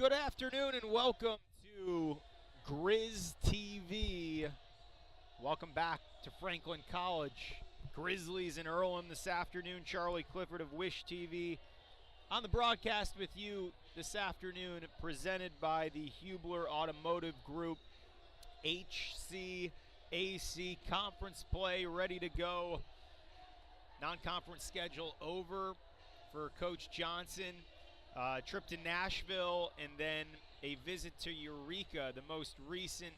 Good afternoon and welcome to Grizz TV. Welcome back to Franklin College. Grizzlies in Earlham this afternoon. Charlie Clifford of Wish TV on the broadcast with you this afternoon, presented by the Hubler Automotive Group. HCAC conference play ready to go. Non-conference schedule over for Coach Johnson. Trip to Nashville and then a visit to Eureka, the most recent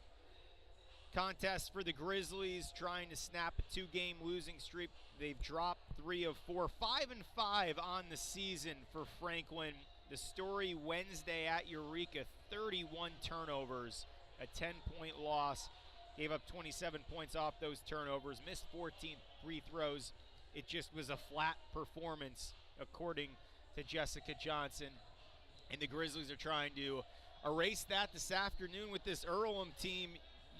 contest for the Grizzlies, trying to snap a two-game losing streak. They've dropped 3 of 4, 5-5 on the season for Franklin. The story Wednesday at Eureka, 31 turnovers, a 10-point loss. Gave up 27 points off those turnovers, missed 14 free throws. It just was a flat performance, according to Jessica Johnson, and the Grizzlies are trying to erase that this afternoon with this Earlham team.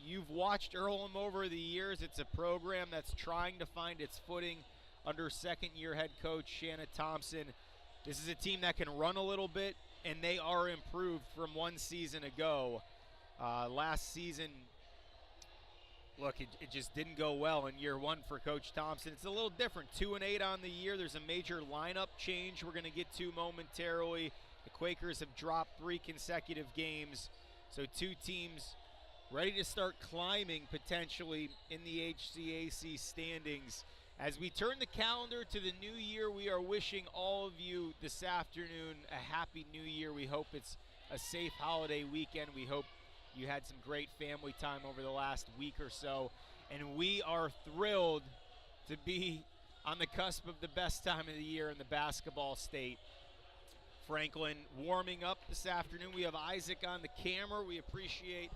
You've watched Earlham over the years. It's a program that's trying to find its footing under second-year head coach Shanna Thompson. This is a team that can run a little bit, and they are improved from one season ago. Last season, look, it just didn't go well in year one for Coach Thompson. It's a little different. 2-8 on the year. There's a major lineup change we're going to get to momentarily. The Quakers have dropped 3 consecutive games. So 2 teams ready to start climbing potentially in the HCAC standings. As we turn the calendar to the new year, we are wishing all of you this afternoon a happy new year. We hope it's a safe holiday weekend. We hope you had some great family time over the last week or so, and we are thrilled to be on the cusp of the best time of the year in the basketball state. Franklin warming up this afternoon. We have Isaac on the camera. We appreciate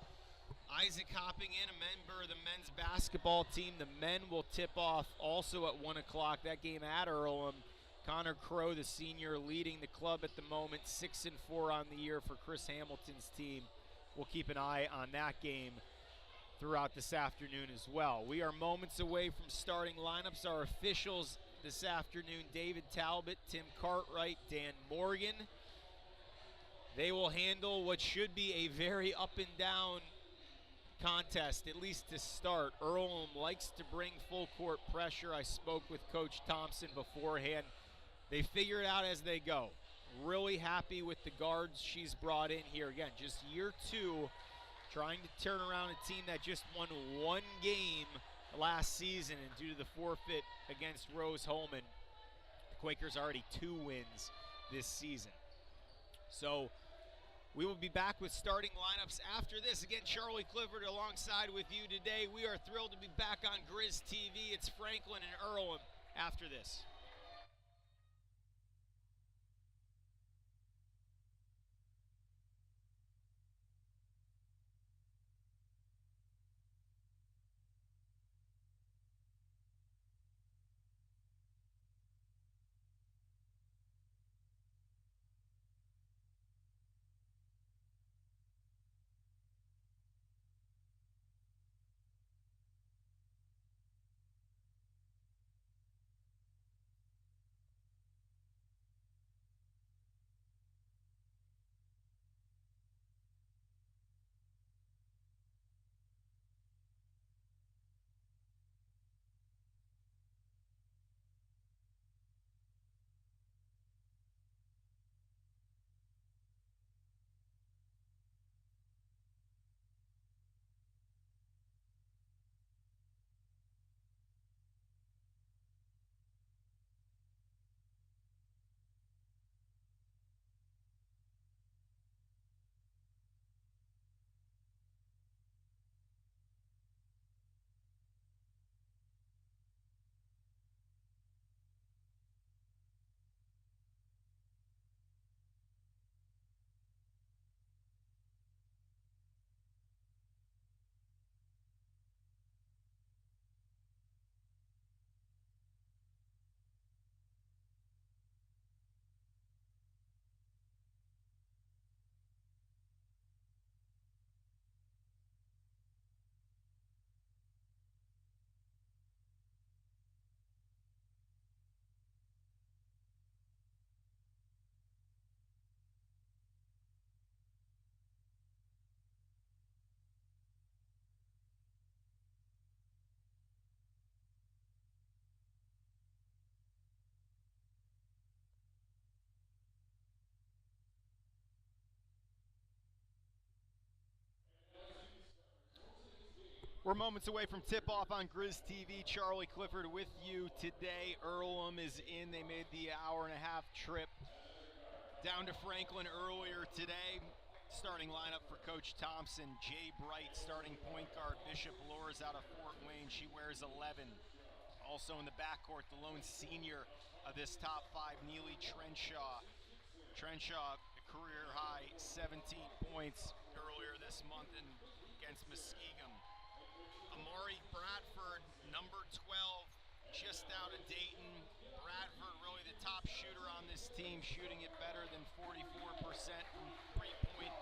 Isaac hopping in, a member of the men's basketball team. The men will tip off also at 1 o'clock. That game at Earlham. Connor Crow, the senior, leading the club at the moment, 6-4 on the year for Chris Hamilton's team. We'll keep an eye on that game throughout this afternoon as well. We are moments away from starting lineups. Our officials this afternoon, David Talbot, Tim Cartwright, Dan Morgan. They will handle what should be a very up and down contest, at least to start. Earlham likes to bring full court pressure. I spoke with Coach Thompson beforehand. They figure it out as they go. Really happy with the guards she's brought in here. Again, just year 2, trying to turn around a team that just won 1 game last season, and due to the forfeit against Rose Holman, the Quakers already 2 wins this season. So we will be back with starting lineups after this. Again, Charlie Clifford alongside with you today. We are thrilled to be back on Grizz TV. It's Franklin and Earlham after this. We're moments away from tip-off on Grizz TV. Charlie Clifford with you today. Earlham is in. They made the hour-and-a-half trip down to Franklin earlier today. Starting lineup for Coach Thompson. Jay Bright, starting point guard. Bishop Lors out of Fort Wayne. She wears 11. Also in the backcourt, the lone senior of this top five, Neely Trenshaw. Trenshaw, a career-high 17 points earlier this month against Muskegum. Amari Bradford, number 12, just out of Dayton. Bradford, really the top shooter on this team, shooting it better than 44% from three-point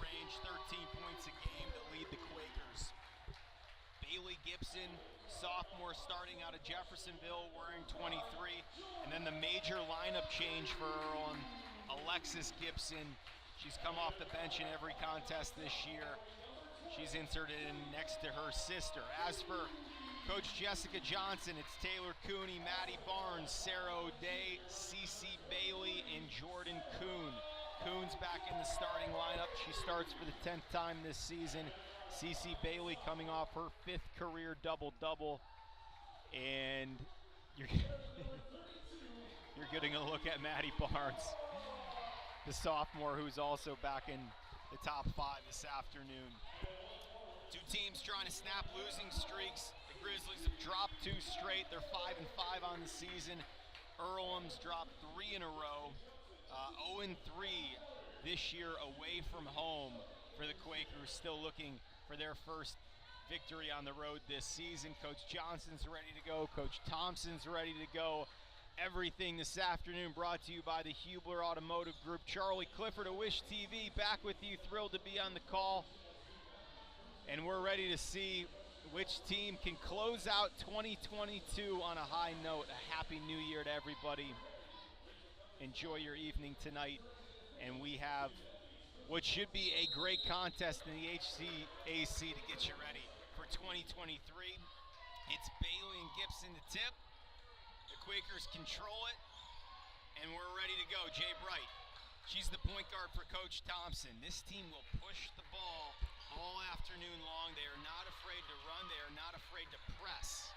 range, 13 points a game to lead the Quakers. Bailey Gibson, sophomore, starting out of Jeffersonville, wearing 23. And then the major lineup change for Earlham, Alexis Gibson. She's come off the bench in every contest this year. She's inserted in next to her sister. As for Coach Jessica Johnson, it's Taylor Cooney, Maddie Barnes, Sarah O'Day, Cece Bailey, and Jordan Kuhn. Kuhn's back in the starting lineup. She starts for the 10th time this season. Cece Bailey coming off her 5th career double-double. And you're getting a look at Maddie Barnes, the sophomore, who's also back in the top 5 this afternoon. Two teams trying to snap losing streaks. The Grizzlies have dropped 2 straight. They're 5-5 on the season. Earlham's dropped 3 in a row. 0-3 this year away from home for the Quakers, still looking for their first victory on the road this season. Coach Johnson's ready to go. Coach Thompson's ready to go. Everything this afternoon brought to you by the Hubler Automotive Group. Charlie Clifford of Wish TV back with you, thrilled to be on the call. And we're ready to see which team can close out 2022 on a high note. A happy new year to everybody. Enjoy your evening tonight. And we have what should be a great contest in the HCAC to get you ready for 2023. It's Bailey and Gibson to tip. The Quakers control it, and we're ready to go. Jay Bright, she's the point guard for Coach Thompson. This team will push the ball all afternoon long. They are not afraid to run. They are not afraid to press.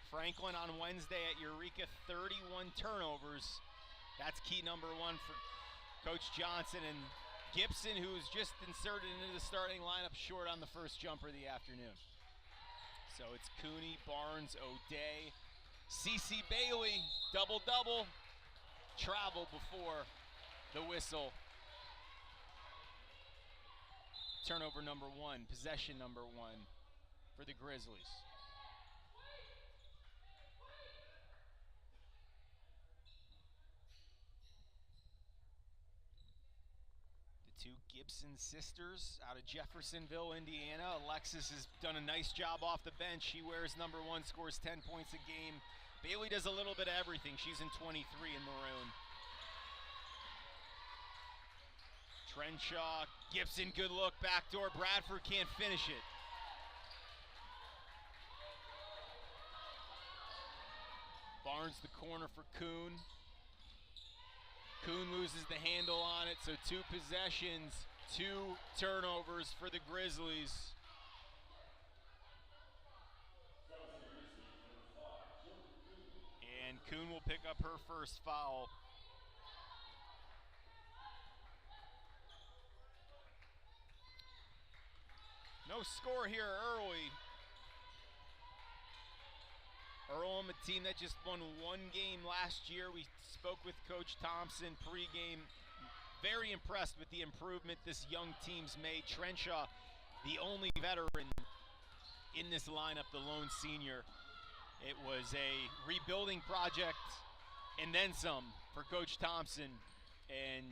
Franklin on Wednesday at Eureka, 31 turnovers. That's key number 1 for Coach Johnson. And Gibson, who was just inserted into the starting lineup, short on the first jumper of the afternoon. So it's Cooney, Barnes, O'Day, Cece Bailey, double-double, travel before the whistle. Turnover number 1, possession number 1 for the Grizzlies. The two Gibson sisters out of Jeffersonville, Indiana. Alexis has done a nice job off the bench. She wears number 1, scores 10 points a game. Bailey does a little bit of everything. She's in 23 in maroon. Trenshaw, Gibson, good look, backdoor. Bradford can't finish it. Barnes the corner for Kuhn. Kuhn loses the handle on it, so 2 possessions, 2 turnovers for the Grizzlies. And Kuhn will pick up her first foul. No score here early. Earlham, a team that just won 1 game last year. We spoke with Coach Thompson pregame. Very impressed with the improvement this young team's made. Trenshaw, the only veteran in this lineup, the lone senior. It was a rebuilding project and then some for Coach Thompson. And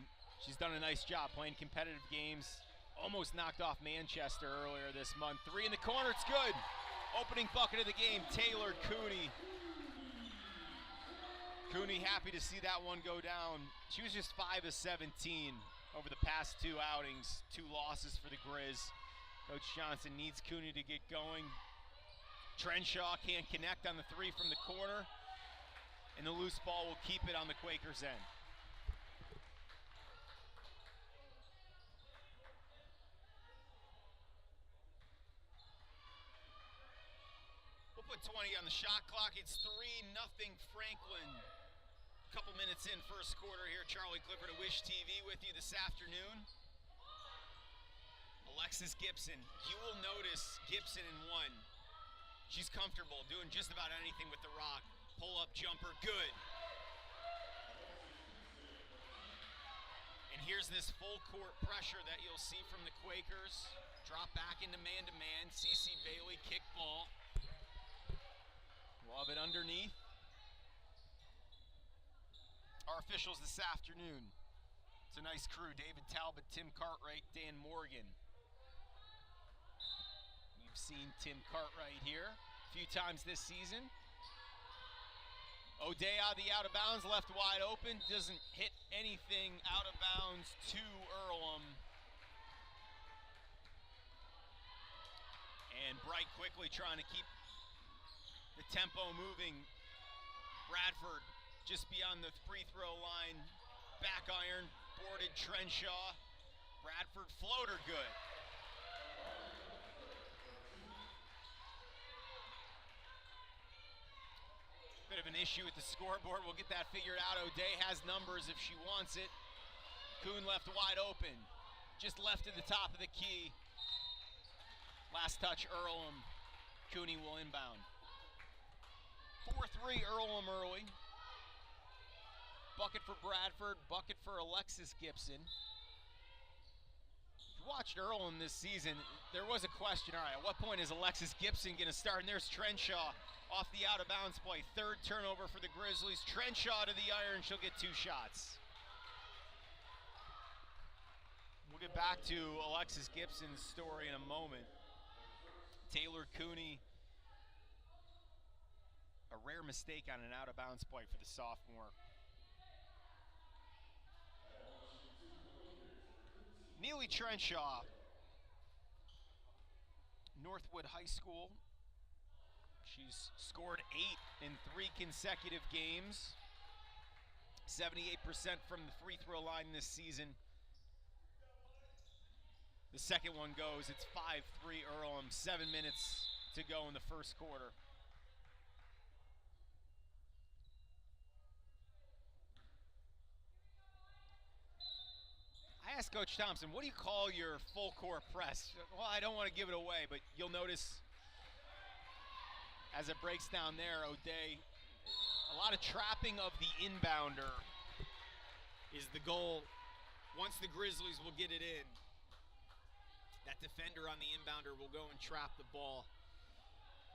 she's done a nice job playing competitive games. Almost knocked off Manchester earlier this month. 3 in the corner, it's good. Opening bucket of the game, Taylor Cooney. Cooney happy to see that one go down. She was just 5 of 17 over the past 2 outings. 2 losses for the Grizz. Coach Johnson needs Cooney to get going. Trenshaw can't connect on the 3 from the corner. And the loose ball will keep it on the Quakers' end. the shot clock. It's 3-0 Franklin. A couple minutes in first quarter here. Charlie Clifford of Wish TV with you this afternoon. Alexis Gibson. You will notice Gibson in one. She's comfortable doing just about anything with the rock. Pull-up jumper, good. And here's this full court pressure that you'll see from the Quakers. Drop back into man-to-man. CeCe Bailey, kick ball. Love it underneath. Our officials this afternoon. It's a nice crew. David Talbot, Tim Cartwright, Dan Morgan. You've seen Tim Cartwright here a few times this season. O'Day out of the out of bounds, left wide open. Doesn't hit anything out of bounds to Earlham. And Bright quickly trying to keep the tempo moving. Bradford just beyond the free throw line. Back iron, boarded Trenshaw. Bradford floater good. Bit of an issue with the scoreboard. We'll get that figured out. O'Day has numbers if she wants it. Kuhn left wide open. Just left at the top of the key. Last touch, Earlham. Cooney will inbound. 4-3 Earlham early. Bucket for Bradford, bucket for Alexis Gibson. If you watched Earlham this season, there was a question, all right, at what point is Alexis Gibson going to start? And there's Trenshaw off the out-of-bounds play. Third turnover for the Grizzlies. Trenshaw to the iron, she'll get 2 shots. We'll get back to Alexis Gibson's story in a moment. Taylor Cooney, a rare mistake on an out-of-bounds play for the sophomore. Neely Trenshaw, Northwood High School. She's scored 8 in 3 consecutive games. 78% from the free throw line this season. The second one goes. It's 5-3 Earlham. 7 minutes to go in the first quarter. I asked Coach Thompson, what do you call your full court press? Well, I don't want to give it away, but you'll notice as it breaks down there, O'Day, a lot of trapping of the inbounder is the goal. Once the Grizzlies will get it in, that defender on the inbounder will go and trap the ball.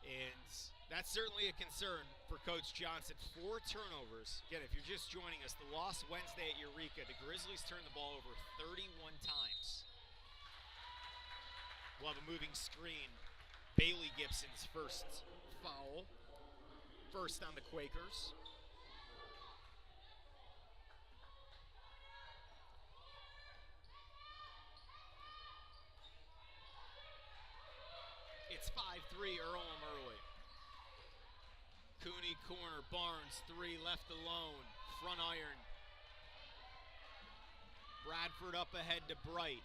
And that's certainly a concern for Coach Johnson. 4 turnovers. Again, if you're just joining us, the loss Wednesday at Eureka, the Grizzlies turned the ball over 31 times. We'll have a moving screen. Bailey Gibson's first foul. First on the Quakers. It's 5-3 Earlham early. Cooney corner, Barnes 3 left alone. Front iron. Bradford up ahead to Bright.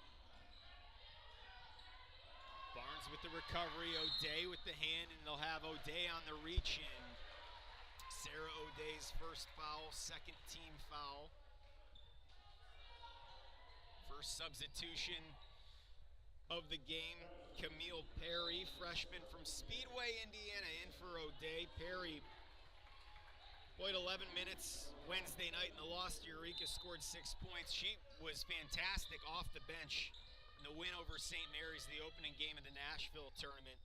Barnes with the recovery, O'Day with the hand, and they'll have O'Day on the reach in. Sarah O'Day's first foul, second team foul. First substitution of the game, Camille Perry, freshman from Speedway, Indiana, in for O'Day. Perry played 11 minutes Wednesday night in the loss to Eureka, scored 6 points. She was fantastic off the bench in the win over St. Mary's, the opening game of the Nashville tournament.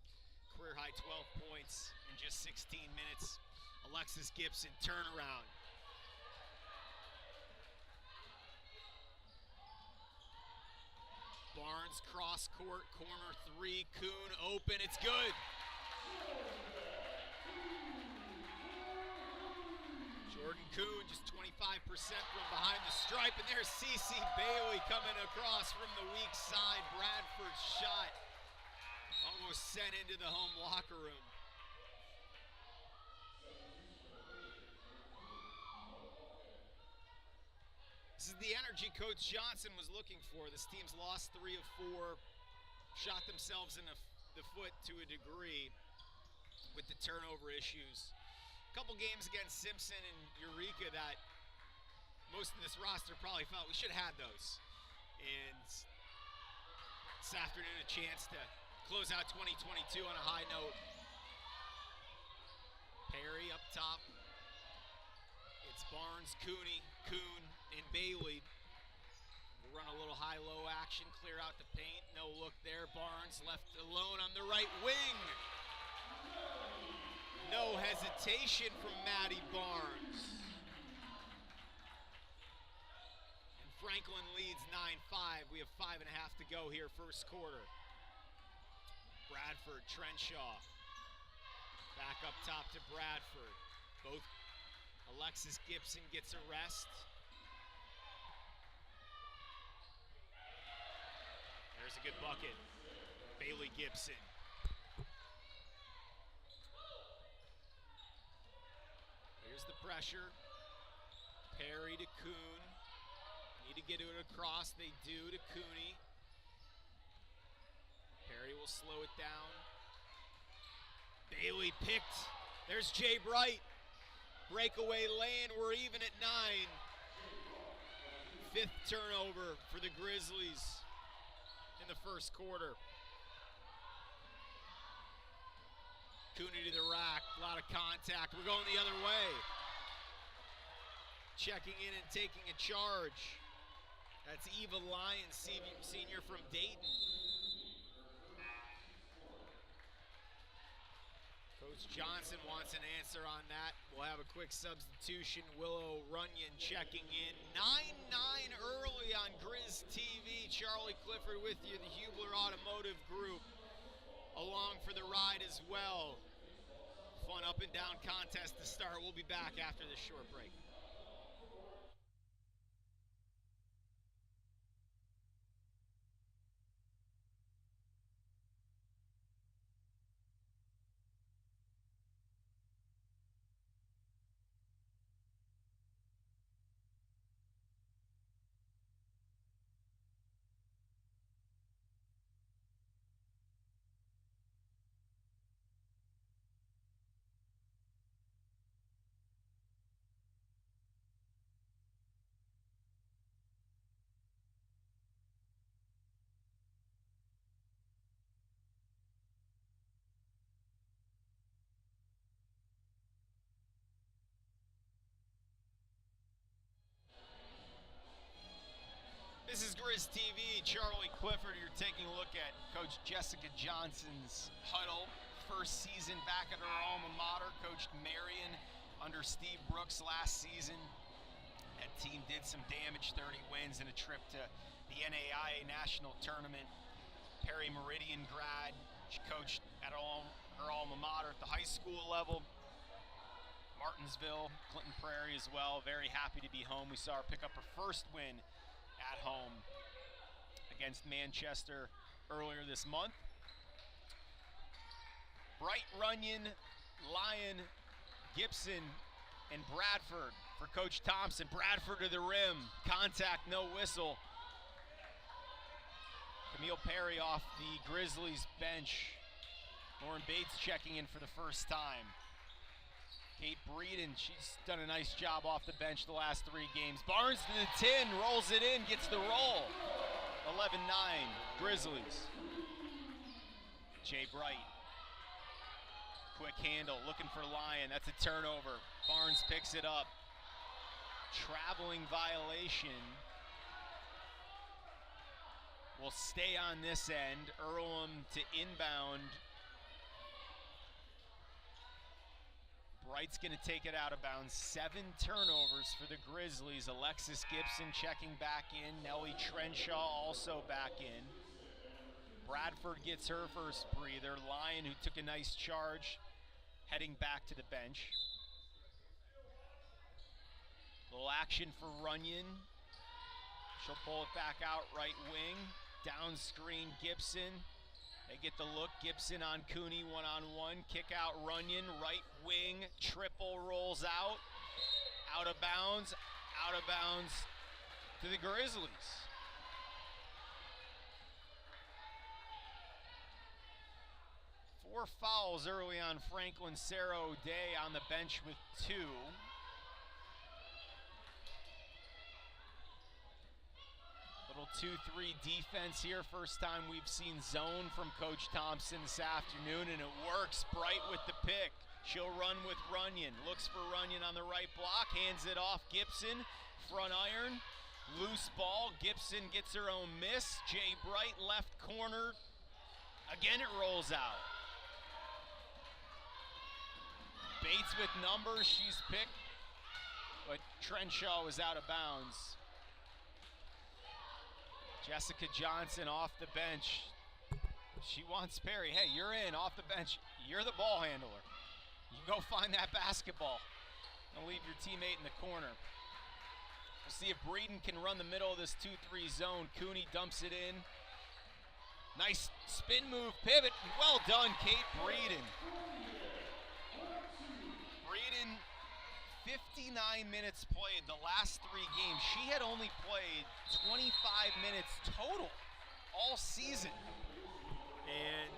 Career high 12 points in just 16 minutes. Alexis Gibson, turnaround. Barnes cross court, corner 3, Kuhn open, it's good. Jordan Kuhn just 25% from behind the stripe, and there's CeCe Bailey coming across from the weak side. Bradford's shot almost sent into the home locker room. This is the energy Coach Johnson was looking for. This team's lost 3 of 4, shot themselves in the foot to a degree. with the turnover issues. A couple games against Simpson and Eureka that most of this roster probably felt we should have had those. And this afternoon, a chance to close out 2022 on a high note. Perry up top. It's Barnes, Cooney, Kuhn, and Bailey. We'll run a little high-low action, clear out the paint. No look there. Barnes left alone on the right wing. No hesitation from Matty Barnes. And Franklin leads 9-5. We have 5.5 to go here, first quarter. Bradford, Trenshaw. Back up top to Bradford. Both Alexis Gibson gets a rest. There's a good bucket. Bailey Gibson. Here's the pressure. Perry to Kuhn. Need to get it across. They do to Cooney. Perry will slow it down. Bailey picked. There's Jay Bright. Breakaway lane. We're even at 9. 5th turnover for the Grizzlies in the first quarter. Cooney to the rack, a lot of contact. We're going the other way. Checking in and taking a charge. That's Eva Lyons, senior from Dayton. Coach Johnson wants an answer on that. We'll have a quick substitution. Willow Runyon checking in. 9-9 early on Grizz TV. Charlie Clifford with you, the Hubler Automotive Group, along for the ride as well. Fun up and down contest to start. We'll be back after this short break. This is Grizz TV. Charlie Clifford. You're taking a look at Coach Jessica Johnson's huddle. First season back at her alma mater. Coached Marion under Steve Brooks last season. That team did some damage, 30 wins and a trip to the NAIA National Tournament. Perry Meridian grad. She coached at her alma mater at the high school level. Martinsville, Clinton Prairie as well. Very happy to be home. We saw her pick up her first win at home against Manchester earlier this month. Bright, Runyon, Lyon, Gibson, and Bradford for Coach Thompson. Bradford to the rim. Contact, no whistle. Camille Perry off the Grizzlies bench. Lauren Bates checking in for the first time. Kate Breeden, she's done a nice job off the bench the last 3 games. Barnes to the tin, rolls it in, gets the roll. 11-9, Grizzlies. Jay Bright. Quick handle, looking for Lyon. That's a turnover. Barnes picks it up. Traveling violation. Will stay on this end. Earlham to inbound. Bright's going to take it out of bounds. 7 turnovers for the Grizzlies. Alexis Gibson checking back in. Nellie Trenshaw also back in. Bradford gets her first breather. Lyon, who took a nice charge, heading back to the bench. Little action for Runyon. She'll pull it back out right wing. Down screen, Gibson. They get the look. Gibson on Cooney, one-on-one. Kick out Runyon, right wing. Triple rolls out. Out of bounds to the Grizzlies. 4 fouls early on Franklin. Cerro Day on the bench with 2. Little 2-3 defense here. First time we've seen zone from Coach Thompson this afternoon, and it works. Bright with the pick. She'll run with Runyon. Looks for Runyon on the right block. Hands it off Gibson. Front iron. Loose ball. Gibson gets her own miss. Jay Bright left corner. Again it rolls out. Bates with numbers. She's picked, but Trenshaw was out of bounds. Jessica Johnson off the bench. She wants Perry. Hey, you're in off the bench. You're the ball handler. You go find that basketball. Don't leave your teammate in the corner. We'll see if Breeden can run the middle of this 2-3 zone. Cooney dumps it in. Nice spin move, pivot. Well done, Kate Breeden. Breeden, 59 minutes played the last 3 games. She had only played 25 minutes total all season. And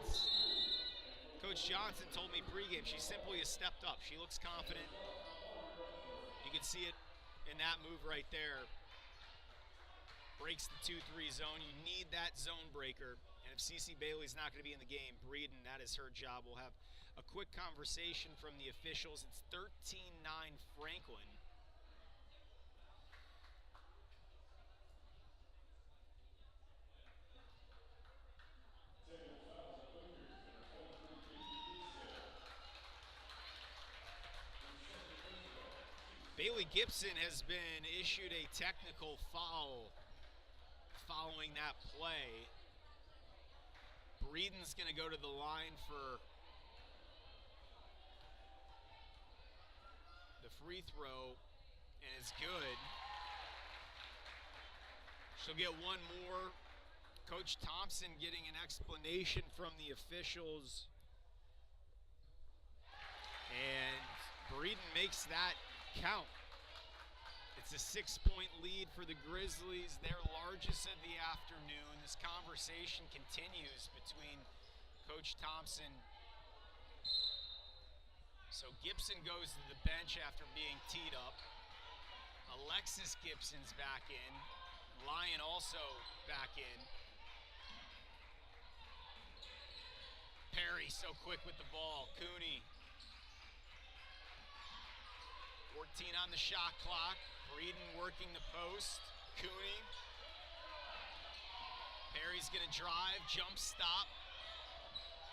Coach Johnson told me pregame she simply has stepped up. She looks confident. You can see it in that move right there. Breaks the 2-3 zone. You need that zone breaker. And if Cece Bailey's not going to be in the game, Breeden, that is her job. We'll have a quick conversation from the officials. It's 13-9 Franklin. Bailey Gibson has been issued a technical foul following that play. Breeden's going to go to the line for the free throw, and it's good. She'll get one more. Coach Thompson getting an explanation from the officials. And Breeden makes that count. It's a 6-point lead for the Grizzlies, their largest of the afternoon. This conversation continues between Coach Thompson. So Gibson goes to the bench after being teed up. Alexis Gibson's back in. Lyon also back in. Perry so quick with the ball. Cooney. 14 on the shot clock. Breeden working the post. Cooney. Perry's gonna drive, jump stop.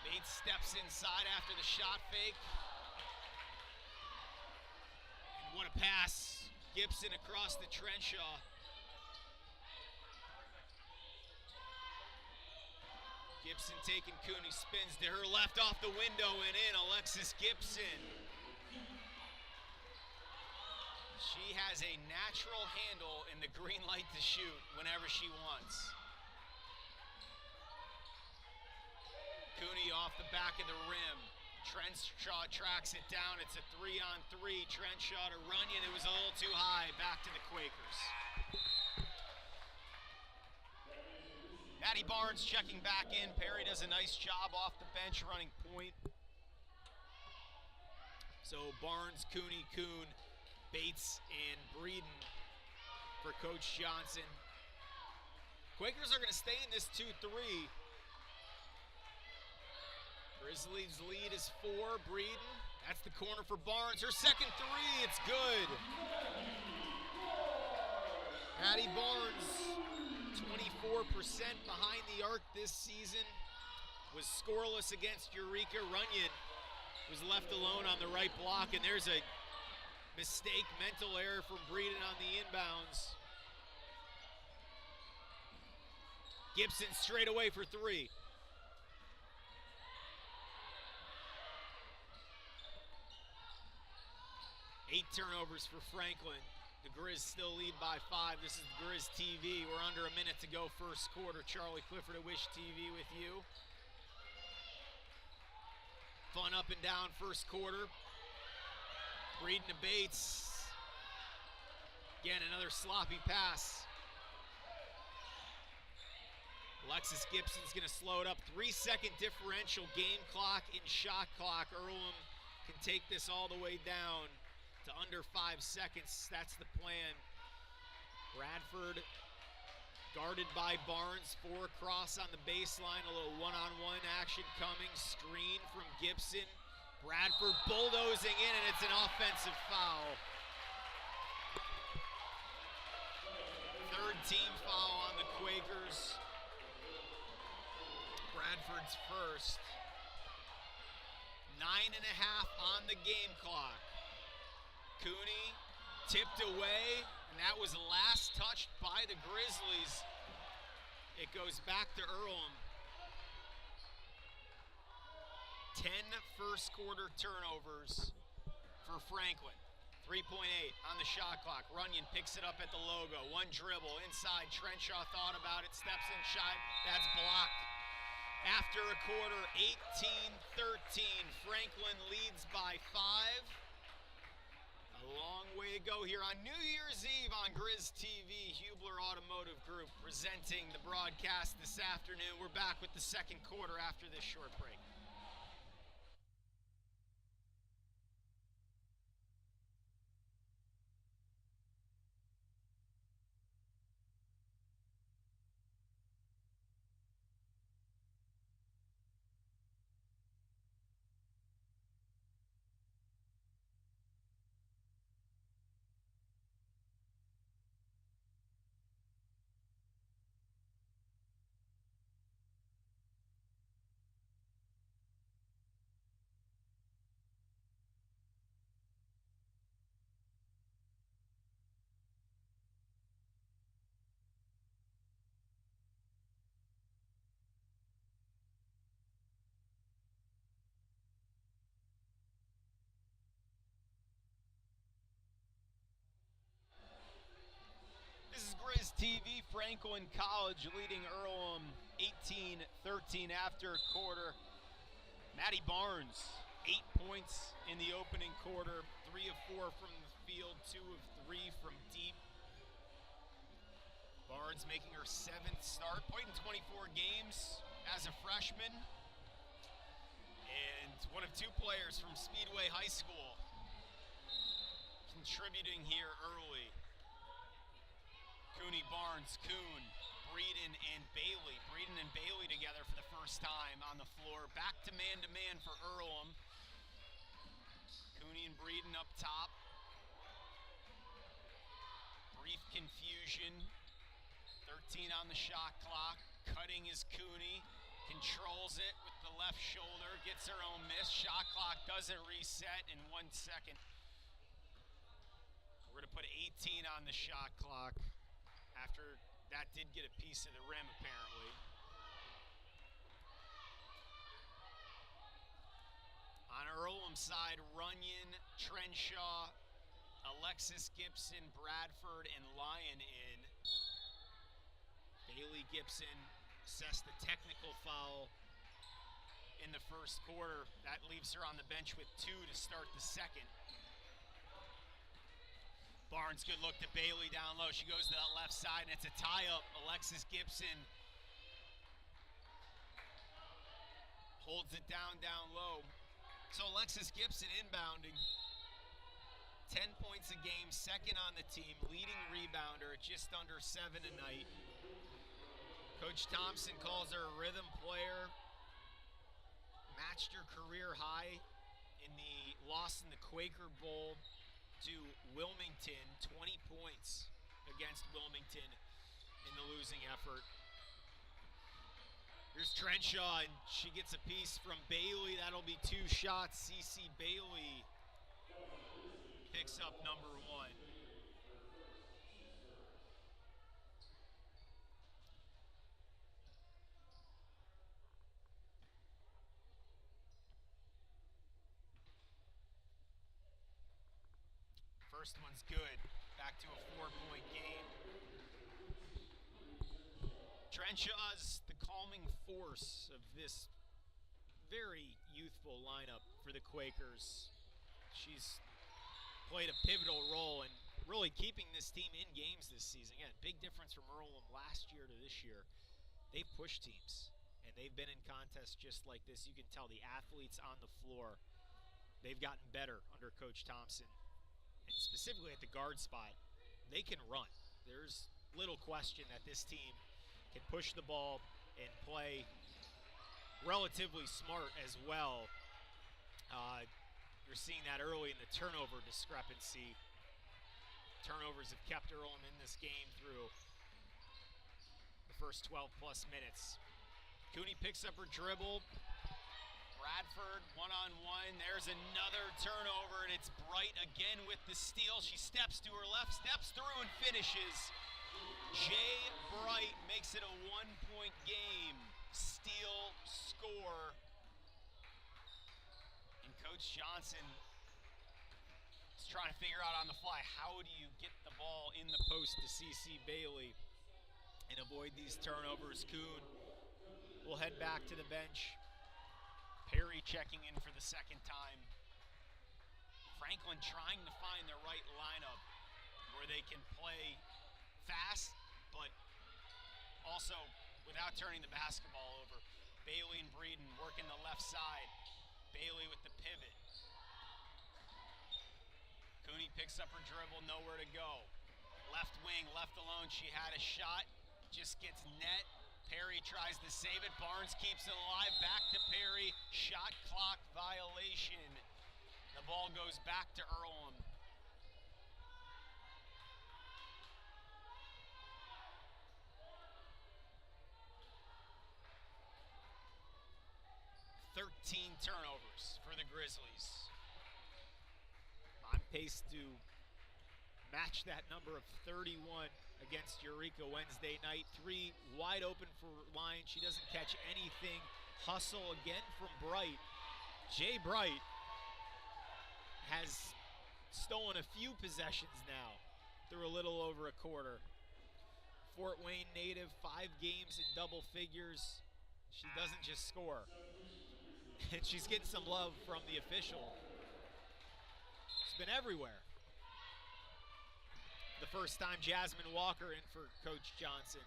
Bates steps inside after the shot fake. And what a pass. Gibson across the Trenshaw. Gibson taking Cooney, spins to her left off the window and in. Alexis Gibson. She has a natural handle and the green light to shoot whenever she wants. Cooney off the back of the rim. Trenshaw tracks it down. It's a 3-on-3. Trenshaw to Runyon. It was a little too high. Back to the Quakers. Maddie Barnes checking back in. Perry does a nice job off the bench running point. So Barnes, Cooney, Kuhn, Bates, and Breeden for Coach Johnson. Quakers are going to stay in this 2-3. Grizzlies lead is 4. Breeden, that's the corner for Barnes. Her second 3, it's good. Maddie Barnes, 24% behind the arc this season, was scoreless against Eureka. Runyon was left alone on the right block, and there's a mistake, mental error from Breeden on the inbounds. Gibson straight away for 3. Eight turnovers for Franklin. The Grizz still lead by 5. This is the Grizz TV. We're under a minute to go first quarter. Charlie Clifford of Wish TV with you. Fun up and down first quarter. Breeden to Bates. Again, another sloppy pass. Alexis Gibson's going to slow it up. 3-second differential game clock and shot clock. Earlham can take this all the way down to under 5 seconds. That's the plan. Bradford guarded by Barnes. 4 across on the baseline. A little one-on-one action coming. Screen from Gibson. Bradford bulldozing in, and it's an offensive foul. Third team foul on the Quakers. Bradford's first. 9.5 on the game clock. Cooney tipped away, and that was last touched by the Grizzlies. It goes back to Earlham. 10 first quarter turnovers for Franklin. 3.8 on the shot clock. Runyon picks it up at the logo. One dribble inside. Trenshaw thought about it. Steps in, shot. That's blocked. After a quarter, 18-13. Franklin leads by 5. A long way to go here on New Year's Eve on Grizz TV. Hubler Automotive Group presenting the broadcast this afternoon. We're back with the second quarter after this short break. TV, Franklin College leading Earlham 18-13 after a quarter. Matty Barnes, 8 points in the opening quarter, 3 of 4 from the field, 2 of 3 from deep. Barnes making her 7th start, played in 24 games as a freshman, and one of 2 players from Speedway High School contributing here early. Cooney, Barnes, Kuhn, Breeden, and Bailey. Breeden and Bailey together for the first time on the floor. Back to man for Earlham. Cooney and Breeden up top. Brief confusion. 13 on the shot clock. Cutting is Cooney. Controls it with the left shoulder. Gets her own miss. Shot clock doesn't reset in 1 second. We're going to put 18 on the shot clock. After that did get a piece of the rim, apparently. On Earlham's side, Runyon, Trenshaw, Alexis Gibson, Bradford, and Lyon in. Bailey Gibson assessed the technical foul in the first quarter. That leaves her on the bench with 2 to start the second. Barnes, good look to Bailey down low. She goes to that left side, and it's a tie-up. Alexis Gibson holds it down low. So Alexis Gibson inbounding. 10 points a game, second on the team, leading rebounder at just under 7 a night. Coach Thompson calls her a rhythm player. Matched her career high in the loss in the Quaker Bowl to Wilmington, 20 points against Wilmington in the losing effort. Here's Trenshaw, and she gets a piece from Bailey. That'll be 2 shots. CeCe Bailey picks up number 1. First one's good. Back to a 4-point game. Trenshaw's the calming force of this very youthful lineup for the Quakers. She's played a pivotal role in really keeping this team in games this season. Again, big difference from Earlham last year to this year. they've pushed teams, and they've been in contests just like this. You can tell the athletes on the floor, they've gotten better under Coach Thompson, and specifically at the guard spot, they can run. There's little question that this team can push the ball and play relatively smart as well. You're seeing that early in the turnover discrepancy. Turnovers have kept Earlham in this game through the first 12-plus minutes. Cooney picks up her dribble. Bradford one-on-one. There's another turnover, and it's Bright again with the steal. She steps to her left, steps through, and finishes. Jay Bright makes it a one-point game. Steal, score. And Coach Johnson is trying to figure out on the fly, how do you get the ball in the post to CC Bailey and avoid these turnovers? Kuhn will head back to the bench. Perry checking in for the second time. Franklin trying to find the right lineup where they can play fast, but also without turning the basketball over. Bailey and Breeden working the left side. Bailey with the pivot. Cooney picks up her dribble, nowhere to go. Left wing, left alone, she had a shot, just gets net. Perry tries to save it, Barnes keeps it alive, back to Perry, shot clock violation. The ball goes back to Earlham. "13 turnovers for the Grizzlies. On pace to match that number of 31 against Eureka Wednesday night. 3 wide open for Lyons. She doesn't catch anything. Hustle again from Bright. Jay Bright has stolen a few possessions now through a little over a quarter. Fort Wayne native, 5 games in double figures. She doesn't just score. And she's getting some love from the official. She's been everywhere. The first time Jasmine Walker in for Coach Johnson.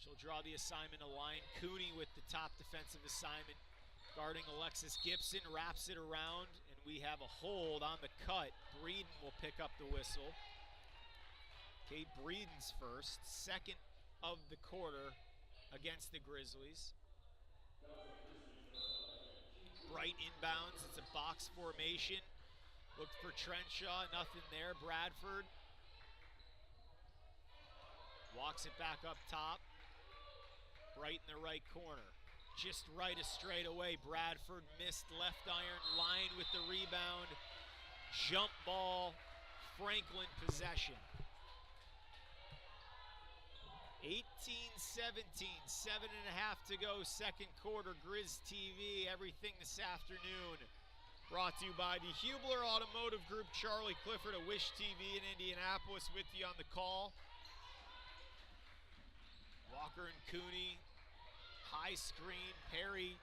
She'll draw the assignment, a line. Cooney with the top defensive assignment, guarding Alexis Gibson, wraps it around, and we have a hold on the cut. Breeden will pick up the whistle. Kate Breeden's first, second of the quarter against the Grizzlies. Bright inbounds, it's a box formation. Looked for Trenshaw, nothing there. Bradford walks it back up top. Bright in the right corner. Just right a straightaway. Bradford missed left iron. Line with the rebound. Jump ball. Franklin possession. 18-17, 7.5 to go, second quarter. Grizz TV, everything this afternoon. Brought to you by the Hubler Automotive Group, Charlie Clifford of Wish TV in Indianapolis with you on the call. Walker and Cooney, high screen, Perry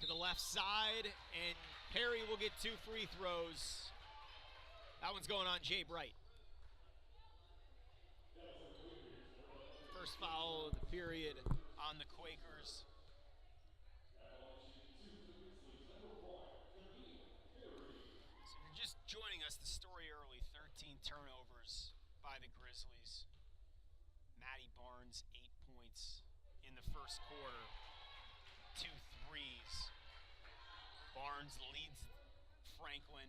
to the left side, and Perry will get 2 free throws. That one's going on Jay Bright. First foul of the period on the Quakers. So if you're just joining us, the story early, 13 turnovers by the Grizzlies. Maddie Barnes, 8 points in the first quarter, 2 threes. Barnes leads Franklin.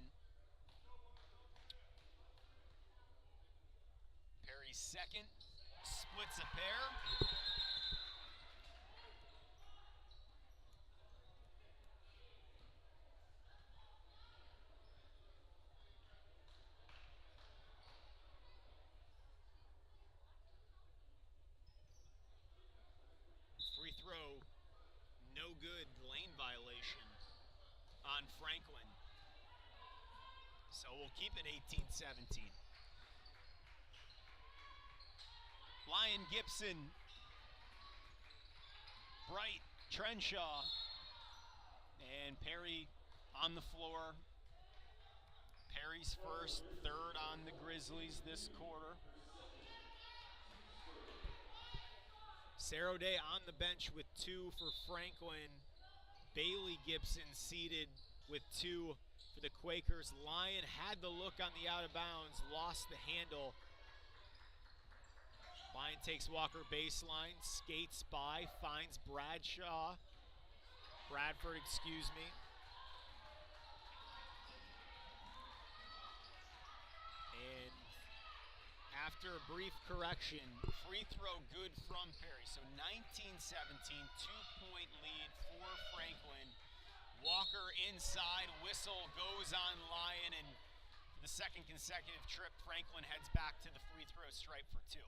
Perry's second, splits a pair. Free throw, no good, lane violation on Franklin. So we'll keep it 18-17. Lyon Gibson, Bright, Trenshaw, and Perry on the floor. Perry's first, third on the Grizzlies this quarter. Cerro Day on the bench with 2 for Franklin. Bailey Gibson seated with 2 for the Quakers. Lyon had the look on the out of bounds, lost the handle. Lyon takes Walker baseline, skates by, finds Bradford, excuse me. And after a brief correction, free throw good from Perry. So 19-17, 2-point lead for Franklin. Walker inside, whistle goes on Lyon, and for the second consecutive trip, Franklin heads back to the free throw stripe for 2.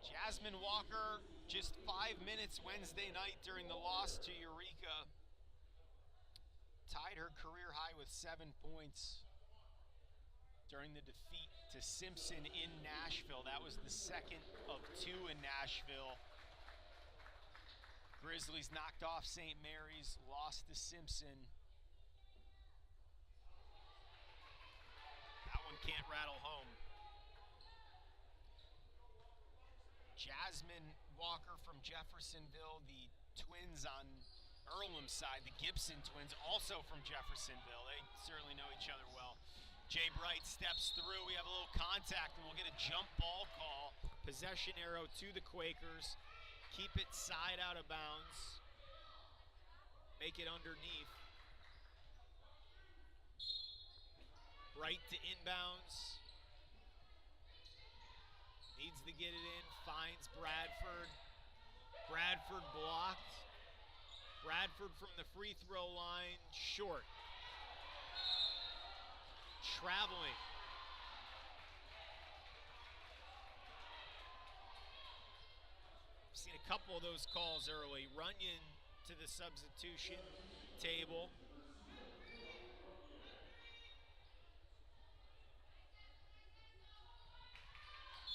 Jasmine Walker, just 5 minutes Wednesday night during the loss to Eureka. Tied her career high with 7 points during the defeat to Simpson in Nashville. That was the second of 2 in Nashville. Grizzlies knocked off St. Mary's, lost to Simpson. That one can't rattle home. Jasmine Walker from Jeffersonville, the twins on Earlham side, the Gibson twins, also from Jeffersonville. They certainly know each other well. Jay Bright steps through. We have a little contact, and we'll get a jump ball call. Possession arrow to the Quakers. Keep it side out of bounds. Make it underneath. Bright to inbounds. Needs to get it in. Finds Bradford. Bradford blocked. Bradford from the free throw line, short. Traveling. Seen a couple of those calls early. Runyon to the substitution table.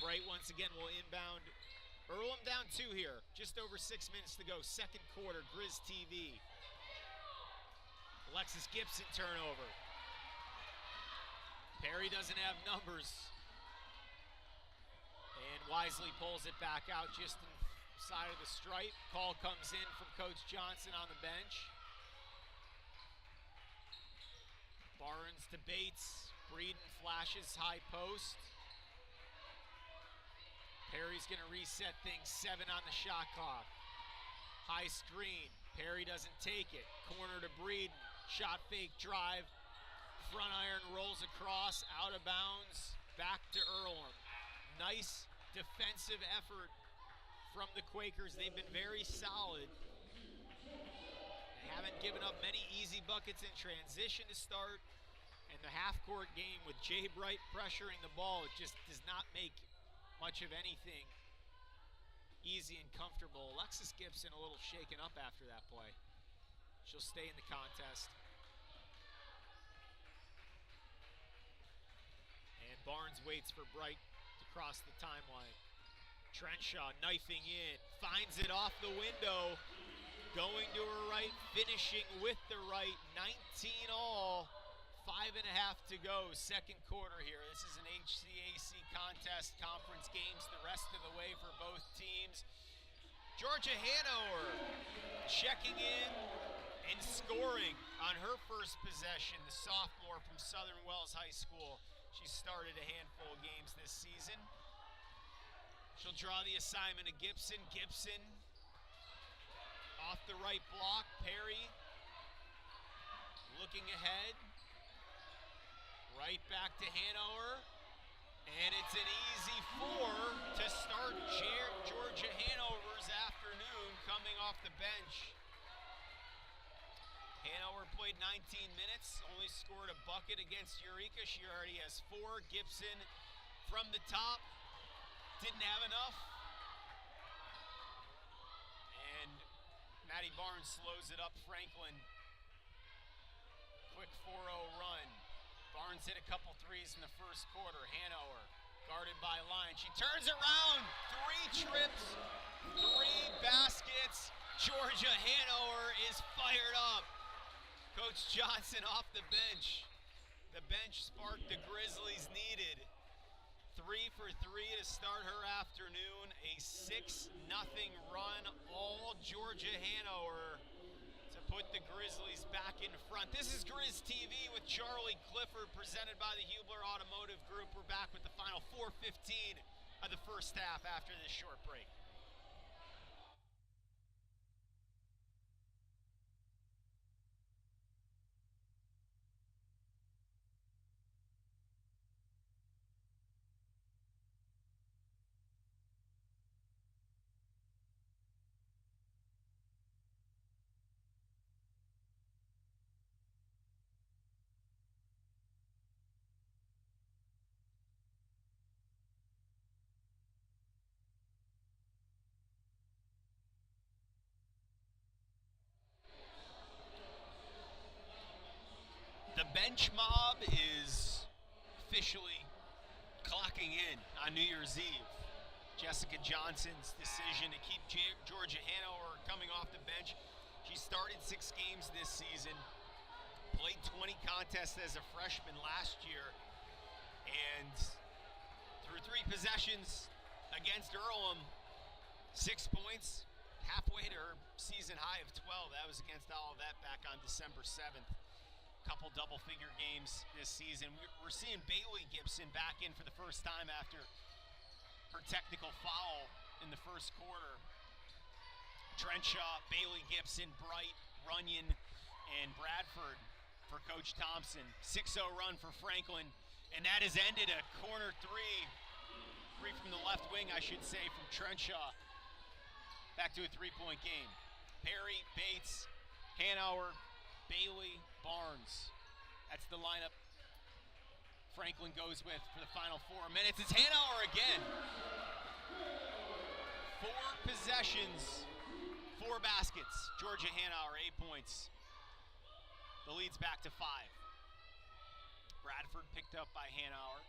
Bright once again will inbound. Earlham down 2 here. Just over 6 minutes to go. Second quarter, Grizz TV. Alexis Gibson turnover. Perry doesn't have numbers. And wisely pulls it back out just inside of the stripe. Call comes in from Coach Johnson on the bench. Barnes to Bates. Breeden flashes high post. Perry's gonna reset things, 7 on the shot clock. High screen, Perry doesn't take it. Corner to Breeden, shot fake drive. Front iron rolls across, out of bounds, back to Earlham. Nice defensive effort from the Quakers. They've been very solid. They haven't given up many easy buckets in transition to start. And the half-court game with Jay Bright pressuring the ball, it just does not make much of anything easy and comfortable. Alexis Gibson a little shaken up after that play. She'll stay in the contest. And Barnes waits for Bright to cross the timeline. Trenshaw knifing in, finds it off the window, going to her right, finishing with the right, 19 all. 5.5 to go, second quarter here. This is an HCAC contest, conference games the rest of the way for both teams. Georgia Hanover checking in and scoring on her first possession, the sophomore from Southern Wells High School. She started a handful of games this season. She'll draw the assignment to Gibson. Gibson off the right block. Perry looking ahead. Right back to Hanover, and it's an easy 4 to start Georgia Hanover's afternoon coming off the bench. Hanover played 19 minutes, only scored a bucket against Eureka. She already has 4. Gibson from the top, didn't have enough. And Maddie Barnes slows it up. Franklin, quick 4-0 run. Barnes hit a couple threes in the first quarter. Hanover guarded by Lyon. She turns around. 3 trips, 3 baskets. Georgia Hanover is fired up. Coach Johnson off the bench. The bench spark the Grizzlies needed. 3 for 3 to start her afternoon. A 6-0 run, all Georgia Hanover to put the Grizzlies back in front. This is Grizz TV with Charlie Clifford, presented by the Hubler Automotive Group. We're back with the final 4:15 of the first half after this short break. The bench mob is officially clocking in on New Year's Eve. Jessica Johnson's decision to keep Georgia Hanover coming off the bench. She started 6 games this season, played 20 contests as a freshman last year, and through 3 possessions against Earlham, 6 points, halfway to her season high of 12. That was against all of that back on December 7th. Couple double-figure games this season. We're seeing Bailey Gibson back in for the first time after her technical foul in the first quarter. Trenshaw, Bailey Gibson, Bright, Runyon, and Bradford for Coach Thompson. 6-0 run for Franklin, and that has ended a corner three from the left wing, I should say, from Trenshaw. Back to a 3-point game. Perry, Bates, Hanover, Bailey, Barnes. That's the lineup Franklin goes with for the final 4 minutes. It's Hanover again. 4 possessions, 4 baskets. Georgia Hanover, 8 points. The lead's back to 5. Bradford picked up by Hanover.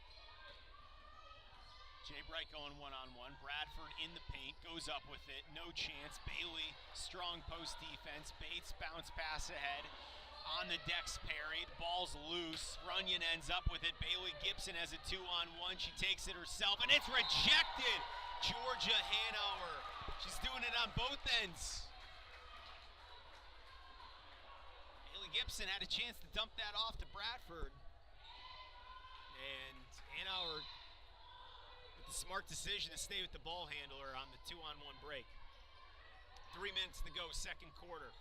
Jay Bright going one-on-one. Bradford in the paint, goes up with it, no chance. Bailey, strong post defense. Bates, bounce pass ahead. On the decks, parried. Ball's loose. Runyon ends up with it. Bailey Gibson has a 2-on-1. She takes it herself, and it's rejected. Georgia Hanover. She's doing it on both ends. Bailey Gibson had a chance to dump that off to Bradford. And Hanover with the smart decision to stay with the ball handler on the 2-on-1 break. 3 minutes to go, second quarter.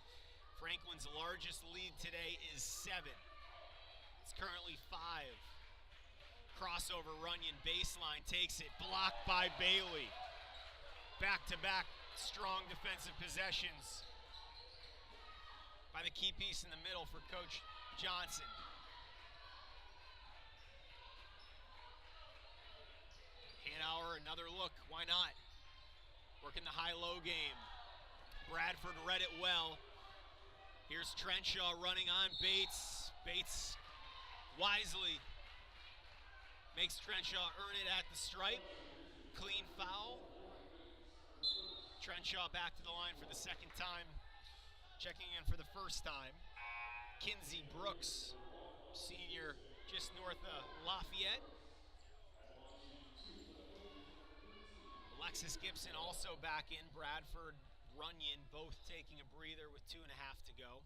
Franklin's largest lead today is 7. It's currently 5. Crossover, Runyon, baseline, takes it, blocked by Bailey. Back-to-back strong defensive possessions by the key piece in the middle for Coach Johnson. Hanover, another look, why not? Working the high-low game. Bradford read it well. Here's Trenshaw running on Bates. Bates wisely makes Trenshaw earn it at the stripe. Clean foul. Trenshaw back to the line for the second time. Checking in for the first time. Kinsey Brooks, senior, just north of Lafayette. Alexis Gibson also back in. Bradford, Runyon both taking a breather with 2.5 to go.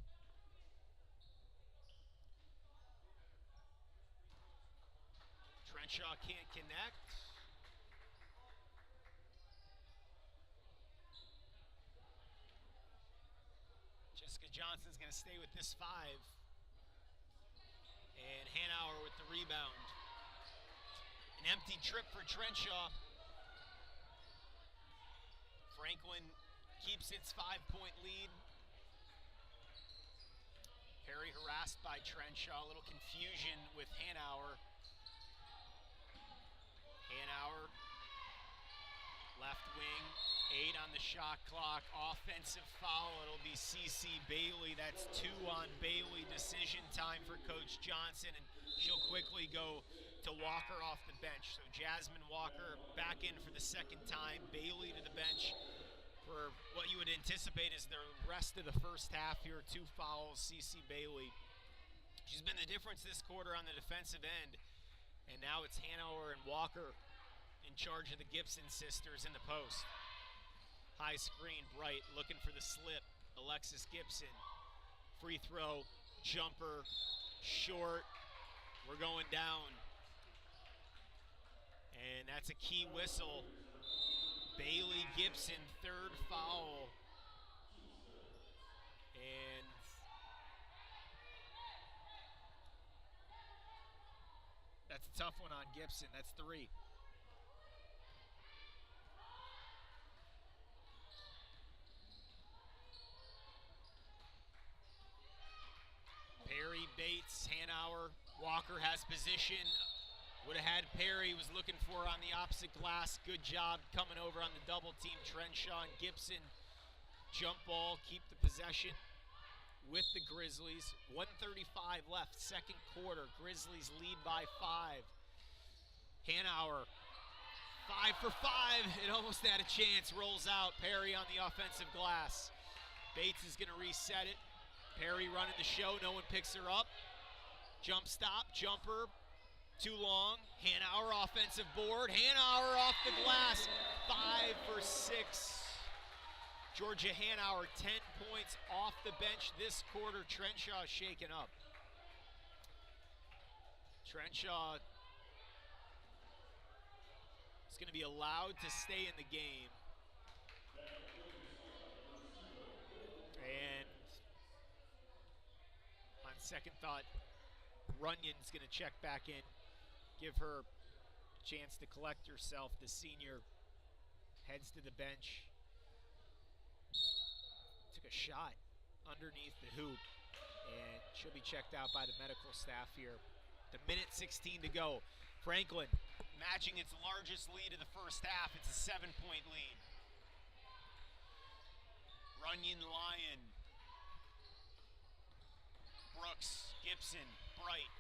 Trenshaw can't connect. Jessica Johnson's going to stay with this 5. And Hanover with the rebound. An empty trip for Trenshaw. Franklin keeps its 5-point lead. Perry harassed by Trenshaw. A little confusion with Hanover. Hanover, left wing, 8 on the shot clock. Offensive foul. It'll be CC Bailey. That's 2 on Bailey. Decision time for Coach Johnson, and she'll quickly go to Walker off the bench. So Jasmine Walker back in for the second time. Bailey to the bench for what you would anticipate is the rest of the first half here. 2 fouls, CC Bailey. She's been the difference this quarter on the defensive end. And now it's Hanover and Walker in charge of the Gibson sisters in the post. High screen, Bright looking for the slip. Alexis Gibson, free throw, jumper, short. We're going down. And that's a key whistle. Bailey Gibson, third foul. And that's a tough one on Gibson. That's 3. Perry, Bates, Hanauer, Walker has position. Would have had Perry, was looking for on the opposite glass. Good job coming over on the double team. Trenshaw and Gibson. Jump ball, keep the possession with the Grizzlies. 1:35 left, second quarter. Grizzlies lead by 5. Hanauer, 5 for 5. It almost had a chance. Rolls out. Perry on the offensive glass. Bates is going to reset it. Perry running the show. No one picks her up. Jump stop, jumper. Too long. Hanauer offensive board. Hanauer off the glass. 5 for 6. Georgia Hanauer, 10 points off the bench this quarter. Trenshaw shaken up. Trenshaw is going to be allowed to stay in the game. And on second thought, Runyon's going to check back in, give her a chance to collect herself. The senior heads to the bench. Took a shot underneath the hoop, and she'll be checked out by the medical staff here. The minute 16 to go. Franklin matching its largest lead of the first half. It's a 7-point lead. Runyon, Lyon, Brooks, Gibson, Bright.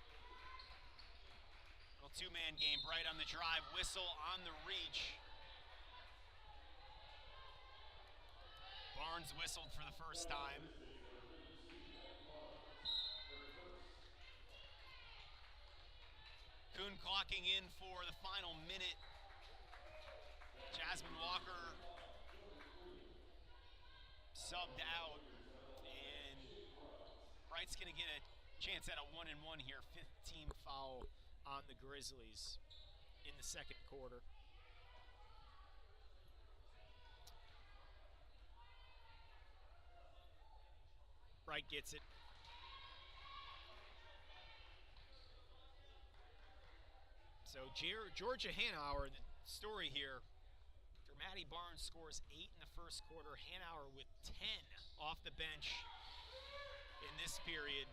Little two-man game. Bright on the drive, whistle on the reach. Barnes whistled for the first time. Kuhn clocking in for the final minute. Jasmine Walker subbed out, and Bright's going to get a chance at a 1-and-1 here. 15 foul on the Grizzlies in the second quarter. Bright gets it. So Georgia Hanauer, the story here, Maddie Barnes scores 8 in the first quarter. Hanauer with 10 off the bench in this period.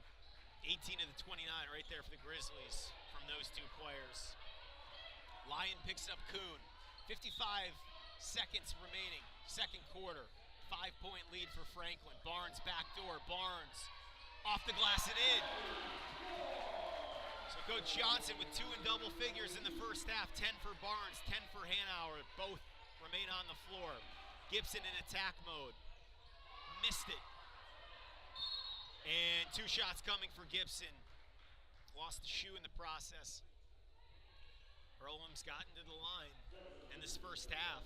18 of the 29 right there for the Grizzlies from those two players. Lyon picks up Kuhn. 55 seconds remaining, second quarter. 5-point lead for Franklin. Barnes backdoor. Barnes off the glass and in. So Coach Johnson with 2 in double figures in the first half. 10 for Barnes, 10 for Hanauer. Both remain on the floor. Gibson in attack mode. Missed it. And 2 shots coming for Gibson. Lost the shoe in the process. Earlham's gotten to the line in this first half.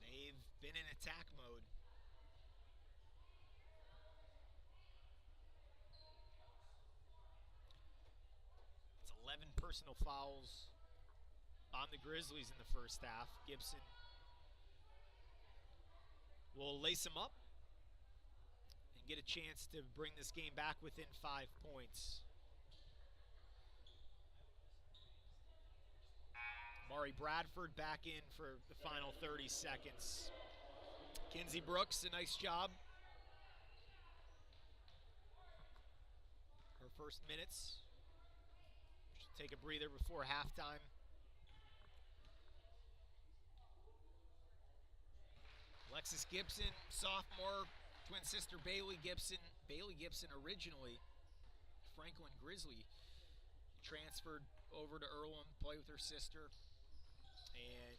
They've been in attack mode. It's 11 personal fouls on the Grizzlies in the first half. Gibson will lace them up and get a chance to bring this game back within 5 points. Mari Bradford back in for the final 30 seconds. Kinsey Brooks, a nice job. Her first minutes. She'll take a breather before halftime. Alexis Gibson, sophomore, twin sister Bailey Gibson. Bailey Gibson originally Franklin Grizzly, transferred over to Earlham, play with her sister. And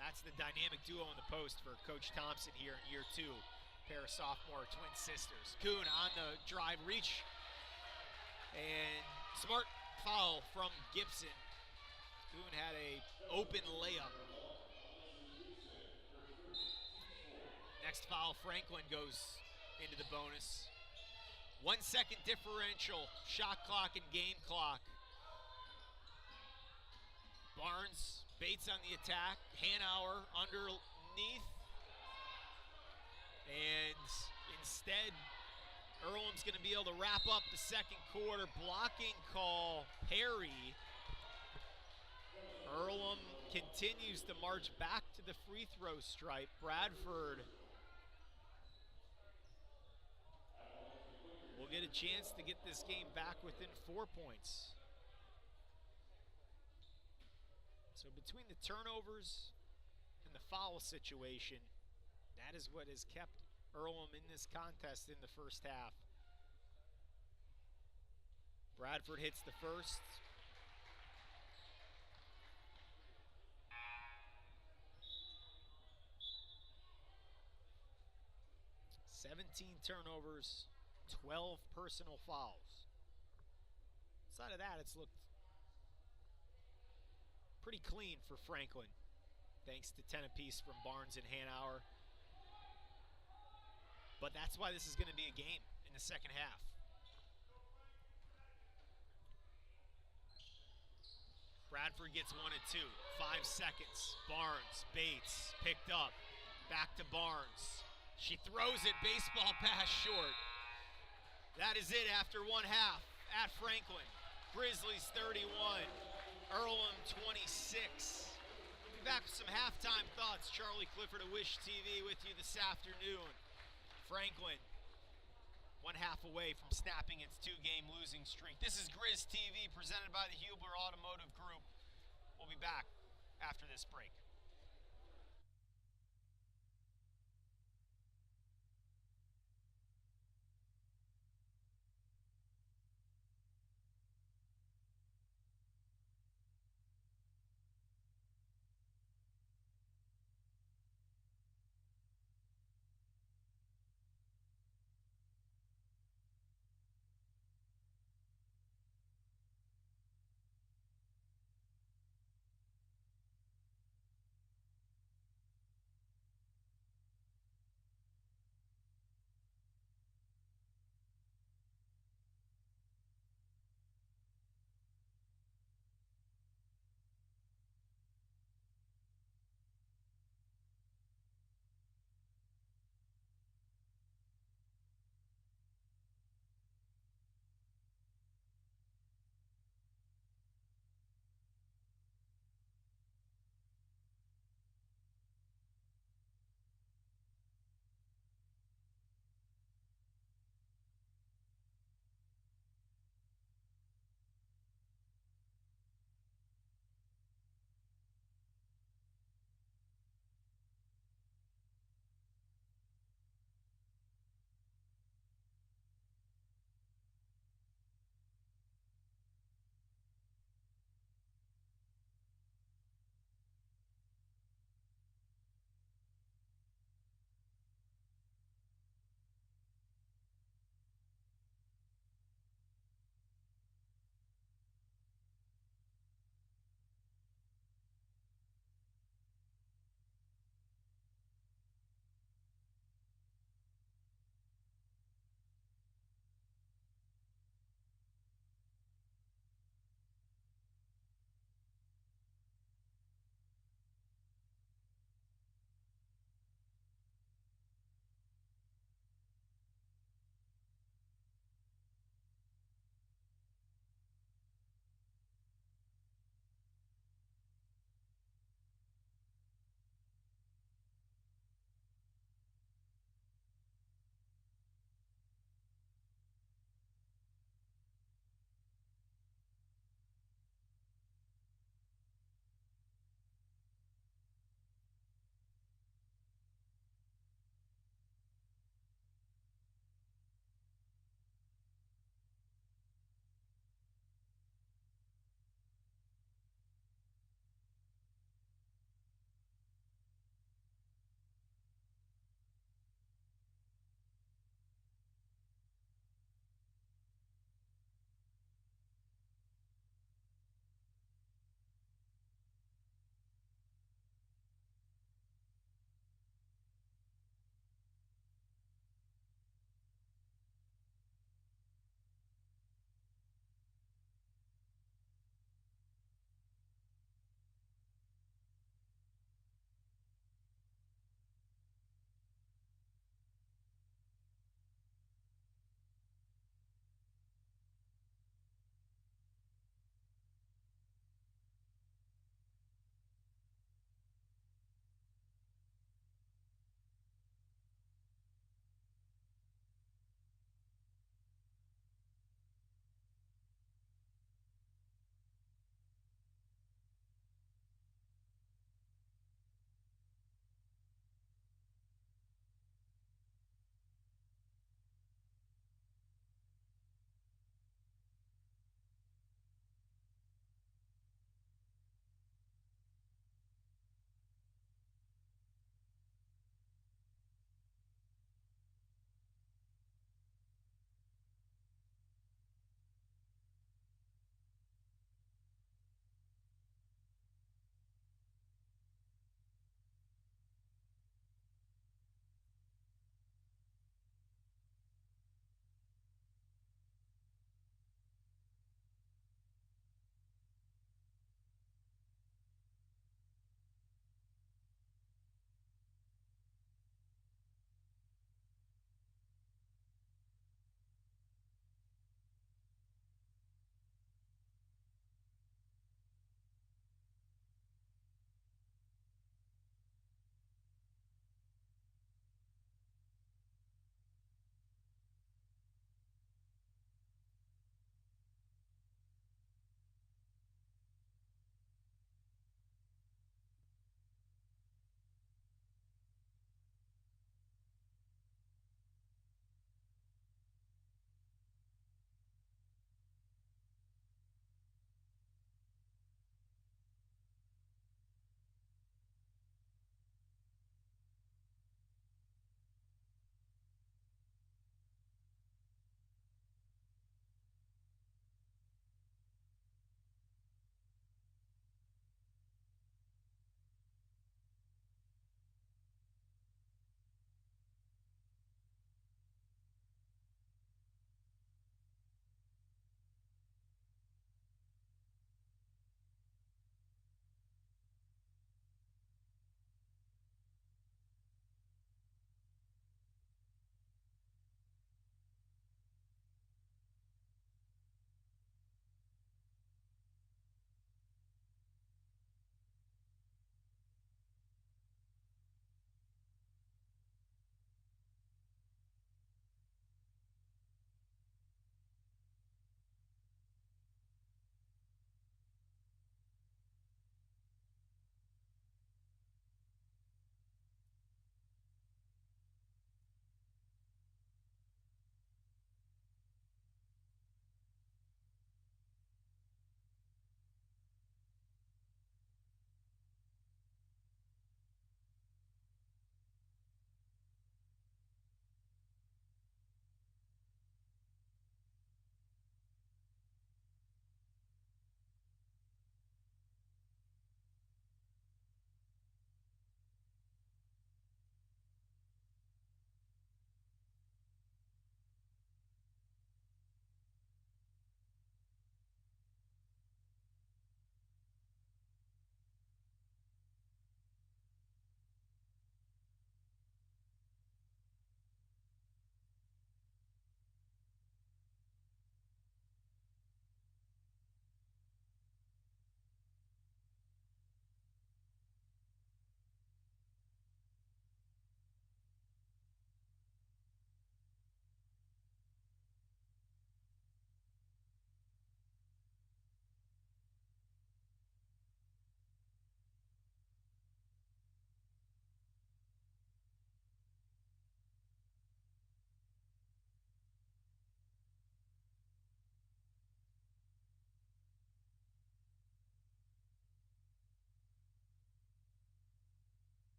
that's the dynamic duo in the post for Coach Thompson here in year 2. Pair of sophomore twin sisters. Kuhn on the drive reach. And smart foul from Gibson. Boone had a open layup. Next foul, Franklin goes into the bonus. 1 second differential, shot clock and game clock. Barnes baits on the attack. Hanauer underneath. And instead, Earlham's going to be able to wrap up the second quarter. Blocking call, Perry. Earlham continues to march back to the free throw stripe. Bradford will get a chance to get this game back within 4 points. So between the turnovers and the foul situation, that is what has kept Earlham in this contest in the first half. Bradford hits the first. "17 turnovers, 12 personal fouls." Outside of that, it's looked pretty clean for Franklin, thanks to 10 apiece from Barnes and Hanauer. But that's why this is going to be a game in the second half. Bradford gets 1 and 2, 5 seconds. Barnes, Bates, picked up, back to Barnes. She throws it, baseball pass short. That is it after one half at Franklin. Grizzlies 31, Earlham 26. We'll be back with some halftime thoughts. Charlie Clifford of Wish TV with you this afternoon. Franklin, 1 half away from snapping its 2-game losing streak. This is Grizz TV presented by the Hubler Automotive Group. We'll be back after this break.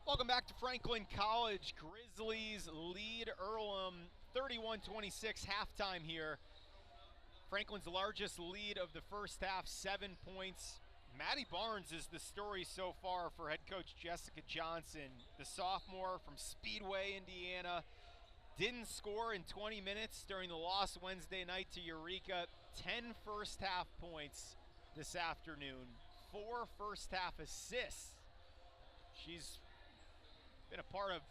Welcome back to Franklin College. Grizzlies lead Earlham 31-26 halftime here. Franklin's largest lead of the first half, 7 points. Maddie Barnes is the story so far for head coach Jessica Johnson. The sophomore from Speedway, Indiana, didn't score in 20 minutes during the loss Wednesday night to Eureka. 10 first half points this afternoon, 4 first half assists. She's been a part of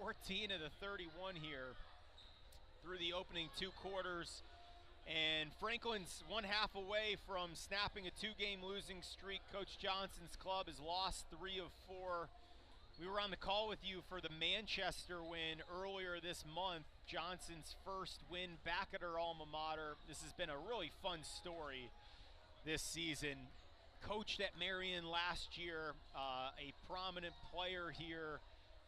14 of the 31 here through the opening 2 quarters. And Franklin's 1 half away from snapping a 2-game losing streak. Coach Johnson's club has lost 3 of 4. We were on the call with you for the Manchester win earlier this month. Johnson's first win back at her alma mater. This has been a really fun story this season. Coached at Marion last year, a prominent player here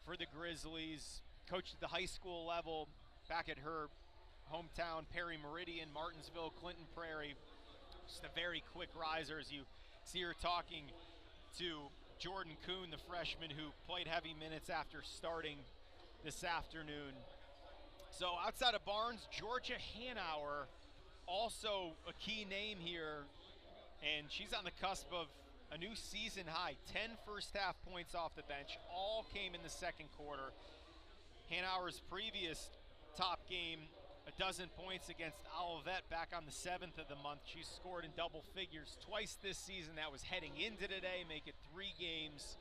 for the Grizzlies. Coached at the high school level back at her hometown, Perry Meridian, Martinsville, Clinton Prairie. Just a very quick riser as you see her talking to Jordan Kuhn, the freshman who played heavy minutes after starting this afternoon. So outside of Barnes, Georgia Hanauer, also a key name here, and she's on the cusp of a new season high. 10 first half points off the bench, all came in the second quarter. Hanauer's previous top game, a dozen points against Olivet back on the 7th of the month. She scored in double figures twice this season. That was heading into today, make it 3 games.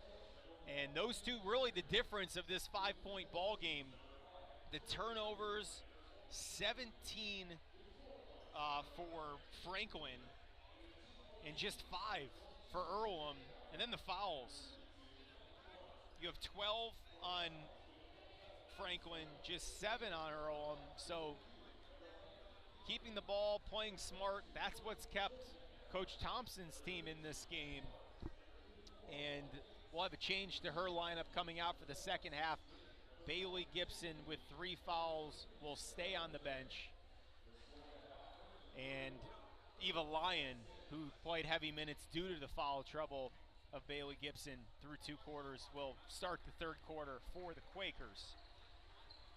And those two really the difference of this 5-point ball game. The turnovers, 17 for Franklin, and just 5 for Earlham. And then the fouls. You have 12 on Franklin, just 7 on Earlham. So keeping the ball, playing smart, that's what's kept Coach Thompson's team in this game. And we'll have a change to her lineup coming out for the second half. Bailey Gibson with 3 fouls will stay on the bench. And Eva Lyon, who played heavy minutes due to the foul trouble of Bailey Gibson through 2 quarters, will start the 3rd quarter for the Quakers.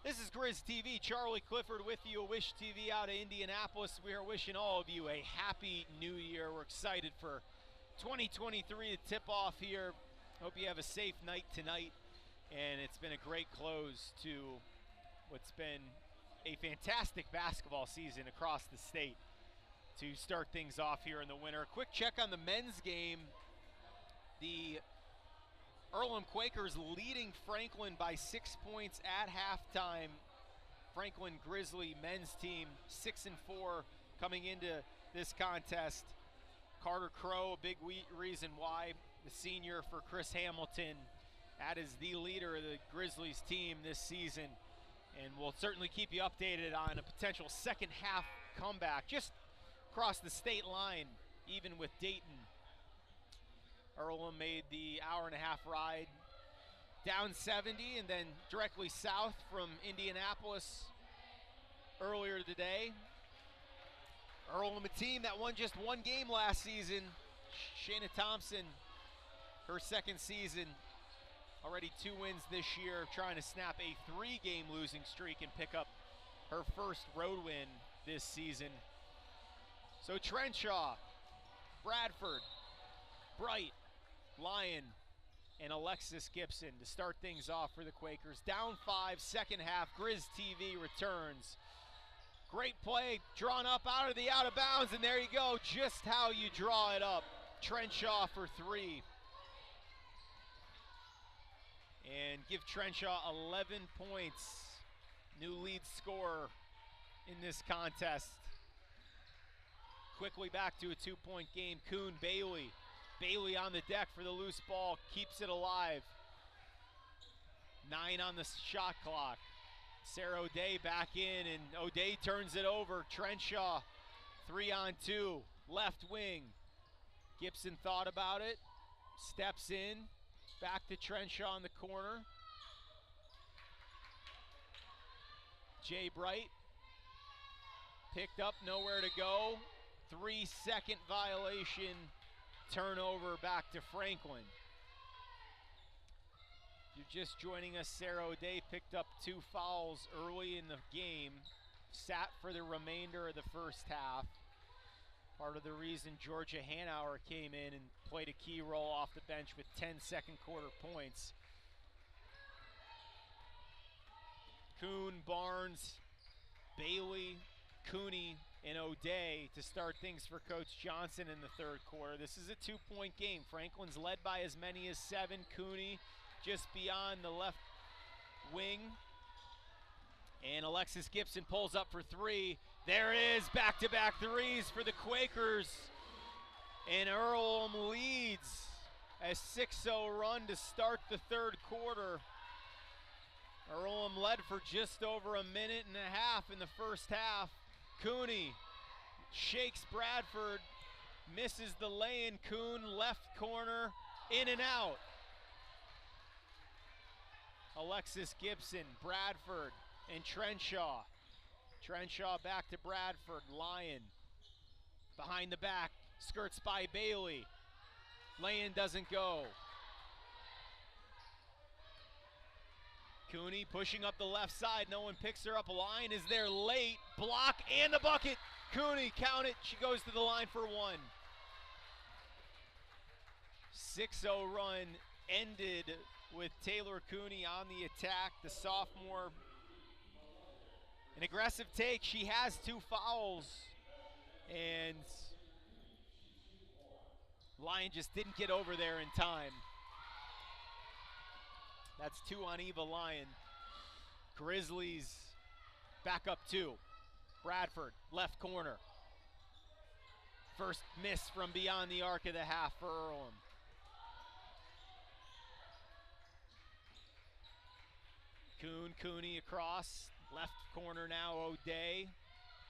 This is Grizz TV. Charlie Clifford with you, Wish TV out of Indianapolis. We are wishing all of you a happy new year. We're excited for 2023 to tip off here. Hope you have a safe night tonight. And it's been a great close to what's been a fantastic basketball season across the state to start things off here in the winter. Quick check on the men's game. The Earlham Quakers leading Franklin by 6 points at halftime. Franklin Grizzly men's team 6-4 coming into this contest. Carter Crow, a big reason why, the senior for Chris Hamilton. That is the leader of the Grizzlies team this season. And we'll certainly keep you updated on a potential second half comeback just across the state line, even with Dayton. Earlham made the hour-and-a-half ride down 70 and then directly south from Indianapolis earlier today. Earlham, a team that won just 1 game last season. Shayna Thompson, her 2nd season, already 2 wins this year, trying to snap a 3-game losing streak and pick up her first road win this season. So Trenshaw, Bradford, Bright, Lyon, and Alexis Gibson to start things off for the Quakers. Down 5, second half. Grizz TV returns. Great play, drawn up out of bounds, and there you go. Just how you draw it up. Trenshaw for 3. And give Trenshaw 11 points. New lead scorer in this contest. Quickly back to a 2-point game. Kuhn, Bailey. Bailey on the deck for the loose ball, keeps it alive. 9 on the shot clock. Sarah O'Day back in, and O'Day turns it over. Trenshaw, 3-on-2, left wing. Gibson thought about it, steps in, back to Trenshaw in the corner. Jay Bright, picked up, nowhere to go. 3-second violation. Turnover back to Franklin. you're just joining us, Sarah O'Day picked up 2 fouls early in the game, sat for the remainder of the first half. Part of the reason Georgia Hanauer came in and played a key role off the bench with 10 second quarter points. Kuhn, Barnes, Bailey, Cooney, and O'Day to start things for Coach Johnson in the third quarter. This is a 2-point game. Franklin's led by as many as 7. Cooney just beyond the left wing. And Alexis Gibson pulls up for 3. There is back-to-back threes for the Quakers. And Earlham leads a 6-0 run to start the third quarter. Earlham led for just over a minute and a half in the first half. Cooney shakes Bradford, misses the lay-in. Kuhn left corner, in and out. Alexis Gibson, Bradford, and Trenshaw. Trenshaw back to Bradford. Lyon behind the back, skirts by Bailey. Lay-in doesn't go. Cooney pushing up the left side. No one picks her up. Lyon is there late. Block and the bucket. Cooney, count it. She goes to the line for 1. 6-0 run ended with Taylor Cooney on the attack. The sophomore, an aggressive take. She has 2 fouls. And Lyon just didn't get over there in time. That's 2 on Eva Lyon. Grizzlies back up 2. Bradford, left corner. First miss from beyond the arc of the half for Earlham. Cooney across. Left corner now, O'Day.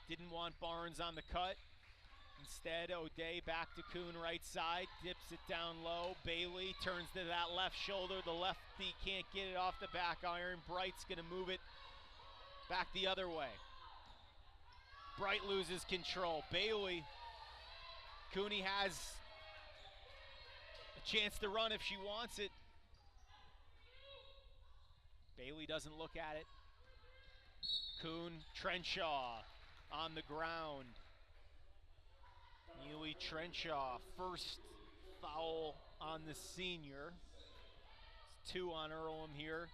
Didn't want Barnes on the cut. Instead, O'Day back to Kuhn right side, dips it down low. Bailey turns to that left shoulder. The lefty can't get it off the back iron. Bright's gonna move it back the other way. Bright loses control. Bailey, Cooney has a chance to run if she wants it. Bailey doesn't look at it. Kuhn, Trenshaw on the ground. Neely Trenshaw, first foul on the senior. It's 2 on Earlham here.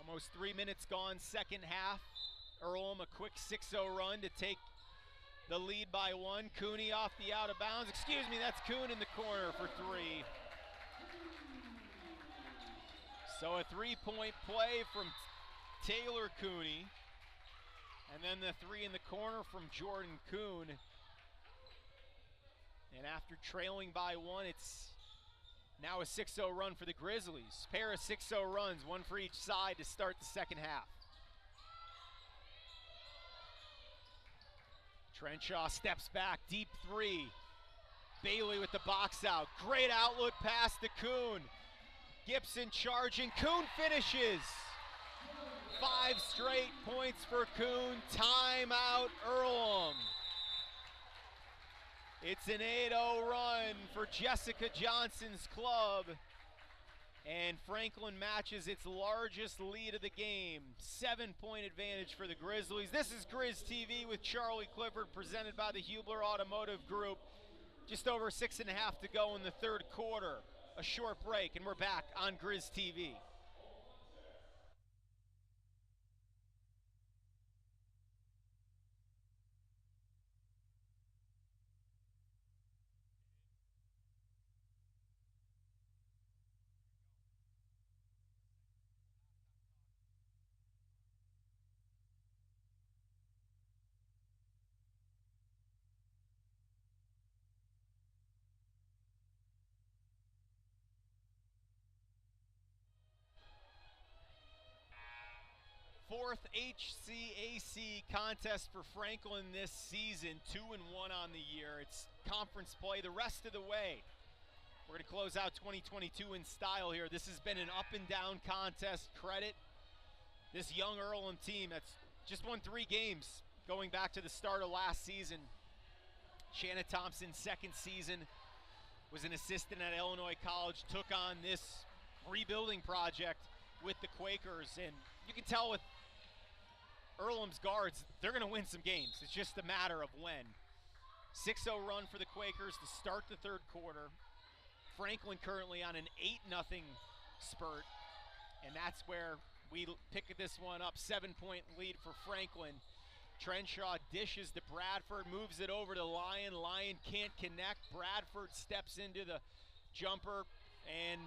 Almost 3 minutes gone, second half. Earlham a quick 6-0 run to take the lead by 1. Cooney off the out of bounds. Excuse me, that's Kuhn in the corner for 3. So a 3-point play from Taylor Cooney. And then the 3 in the corner from Jordan Kuhn. And after trailing by 1, it's now a 6-0 run for the Grizzlies. Pair of 6-0 runs, 1 for each side to start the second half. Trenshaw steps back, deep 3. Bailey with the box out. Great outlet pass to Kuhn. Gibson charging, Kuhn finishes. 5 straight points for Kuhn. Timeout, Earlham. It's an 8-0 run for Jessica Johnson's club. And Franklin matches its largest lead of the game. 7-point advantage for the Grizzlies. This is Grizz TV with Charlie Clifford, presented by the Hubler Automotive Group. Just over 6.5 to go in the third quarter. A short break, and we're back on Grizz TV. Fourth HCAC contest for Franklin this season, 2-1 on the year. It's conference play the rest of the way. We're going to close out 2022 in style here. This has been an up and down contest. Credit this young Earlham team that's just won 3 games going back to the start of last season. Shanna Thompson's second season, was an assistant at Illinois College, took on this rebuilding project with the Quakers, and you can tell with Earlham's guards, they're going to win some games. It's just a matter of when. 6-0 run for the Quakers to start the third quarter. Franklin currently on an 8-0 spurt, and that's where we pick this one up. 7-point lead for Franklin. Trenshaw dishes to Bradford, moves it over to Lyon. Lyon can't connect. Bradford steps into the jumper, and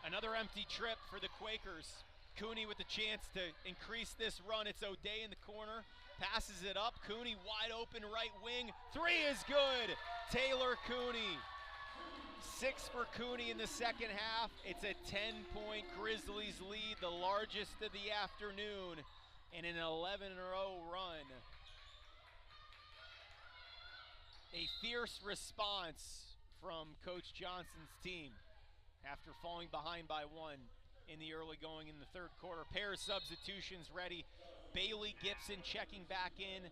another empty trip for the Quakers. Cooney with the chance to increase this run. It's O'Day in the corner, passes it up. Cooney wide open right wing. Three is good. Taylor Cooney. 6 for Cooney in the second half. It's a 10-point Grizzlies lead, the largest of the afternoon, and an 11-0 run. A fierce response from Coach Johnson's team after falling behind by 1 in the early going in the third quarter. Pair of substitutions ready. Bailey Gibson checking back in.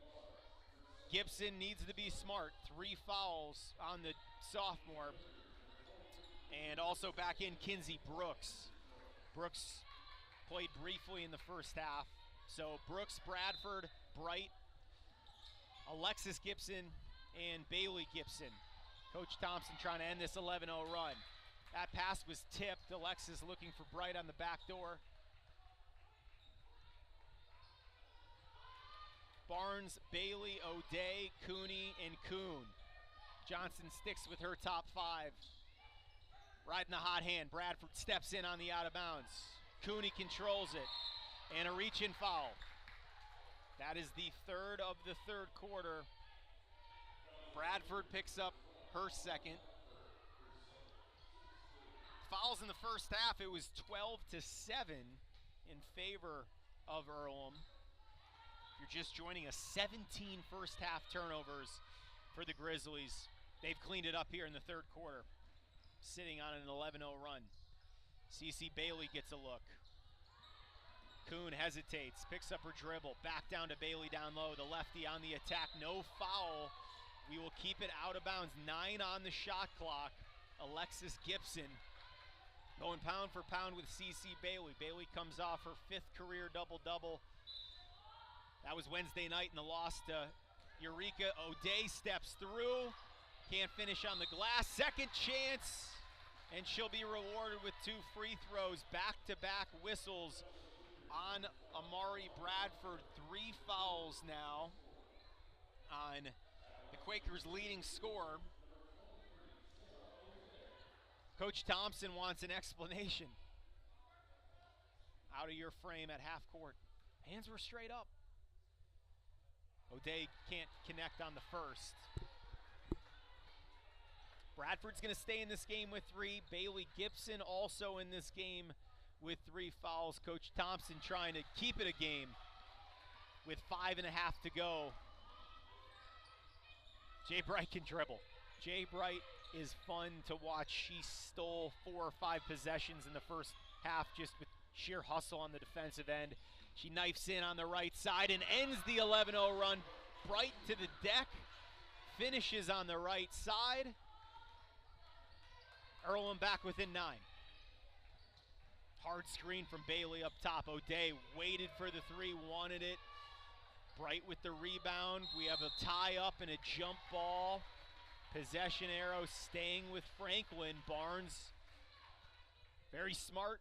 Gibson needs to be smart. 3 fouls on the sophomore. And also back in Kinsey Brooks. Brooks played briefly in the first half. So Brooks, Bradford, Bright, Alexis Gibson, and Bailey Gibson. Coach Thompson trying to end this 11-0 run. That pass was tipped. Alexis looking for Bright on the back door. Barnes, Bailey, O'Day, Cooney, and Kuhn. Johnson sticks with her top 5. Riding the hot hand. Bradford steps in on the out of bounds. Cooney controls it. And a reach-in foul. That is the third of the third quarter. Bradford picks up her second. Fouls in the first half, it was 12-7 in favor of Earlham. If you're just joining us, 17 first half turnovers for the Grizzlies. They've cleaned it up here in the third quarter, sitting on an 11-0 run. CeCe Bailey gets a look. Kuhn hesitates, picks up her dribble, back down to Bailey down low. The lefty on the attack, no foul. We will keep it out of bounds. 9 on the shot clock. Alexis Gibson going pound for pound with CeCe Bailey. Bailey comes off her 5th career double-double. That was Wednesday night in the loss to Eureka. O'Day steps through. Can't finish on the glass. Second chance, and she'll be rewarded with 2 free throws. Back-to-back whistles on Amari Bradford. 3 fouls now on the Quakers' leading scorer. Coach Thompson wants an explanation. Out of your frame at half court. Hands were straight up. O'Day can't connect on the first. Bradford's going to stay in this game with 3. Bailey Gibson also in this game with 3 fouls. Coach Thompson trying to keep it a game with 5.5 to go. Jay Bright can dribble. Jay Bright is fun to watch. She stole 4 or 5 possessions in the first half just with sheer hustle on the defensive end. She knifes in on the right side and ends the 11-0 run. Bright to the deck, finishes on the right side. Earlham back within 9. Hard screen from Bailey up top. O'Day waited for the 3, wanted it. Bright with the rebound. We have a tie up and a jump ball. Possession arrow staying with Franklin. Barnes, very smart,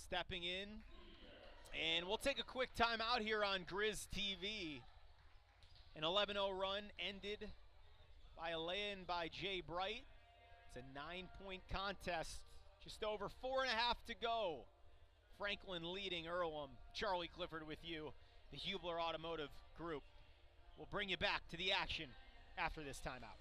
stepping in. And we'll take a quick timeout here on Grizz TV. An 11-0 run ended by a lay-in by Jay Bright. It's a 9-point contest. Just over 4.5 to go. Franklin leading Earlham. Charlie Clifford with you, the Hubler Automotive Group. We'll bring you back to the action after this timeout.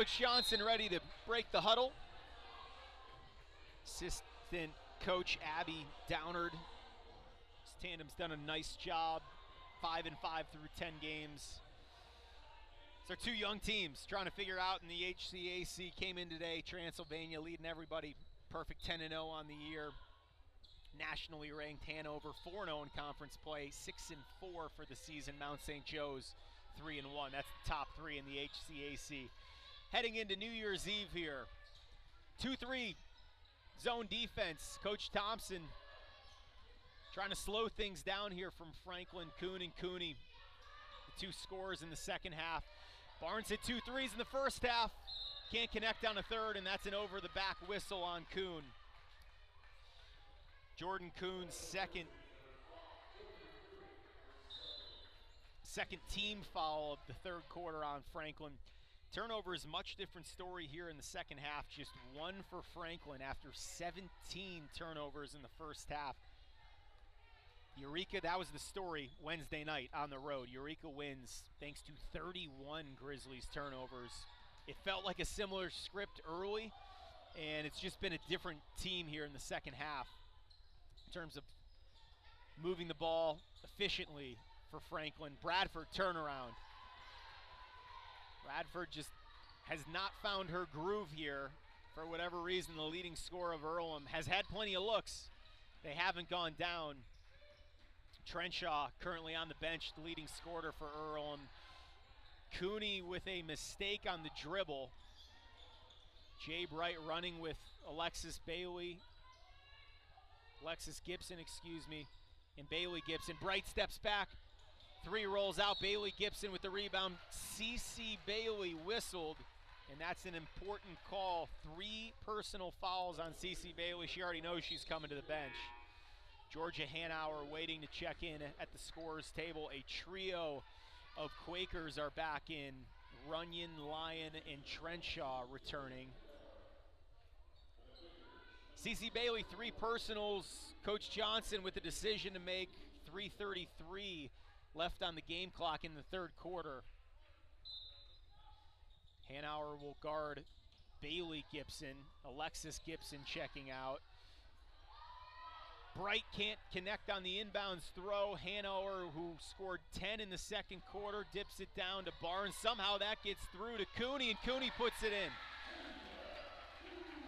Coach Johnson ready to break the huddle. Assistant coach Abby Downard. This tandem's done a nice job. 5-5 through 10 games. So 2 young teams trying to figure out in the HCAC. Came in today, Transylvania leading everybody. Perfect 10-0 on the year. Nationally ranked Hanover 4-0 in conference play. 6-4 for the season. Mount St. Joe's 3-1. That's the top 3 in the HCAC. Heading into New Year's Eve here. 2-3 zone defense. Coach Thompson trying to slow things down here from Franklin, Kuhn, and Cooney. The 2 scores in the second half. Barnes hit 2 threes in the first half. Can't connect on the third, and that's an over-the-back whistle on Kuhn. Jordan Kuhn's second team foul of the third quarter on Franklin. Turnover is a much different story here in the second half. Just 1 for Franklin after 17 turnovers in the first half. Eureka, that was the story Wednesday night on the road. Eureka wins thanks to 31 Grizzlies turnovers. It felt like a similar script early, and it's just been a different team here in the second half in terms of moving the ball efficiently for Franklin. Bradford turnaround. Bradford just has not found her groove here for whatever reason. The leading scorer of Earlham has had plenty of looks. They haven't gone down. Trenshaw currently on the bench, the leading scorer for Earlham. Cooney with a mistake on the dribble. Jay Bright running with Alexis Gibson, and Bailey Gibson. Bright steps back, 3 rolls out. Bailey Gibson with the rebound. CC Bailey whistled, and that's an important call. 3 personal fouls on CC Bailey. She already knows she's coming to the bench. Georgia Hanauer waiting to check in at the scorer's table. A trio of Quakers are back in. Runyon, Lyon, and Trenshaw returning. CC Bailey, 3 personals. Coach Johnson with the decision to make. 3:33 left on the game clock in the third quarter. Hanauer will guard Bailey Gibson. Alexis Gibson checking out. Bright can't connect on the inbounds throw. Hanauer, who scored 10 in the second quarter, dips it down to Barnes. Somehow that gets through to Cooney, and Cooney puts it in.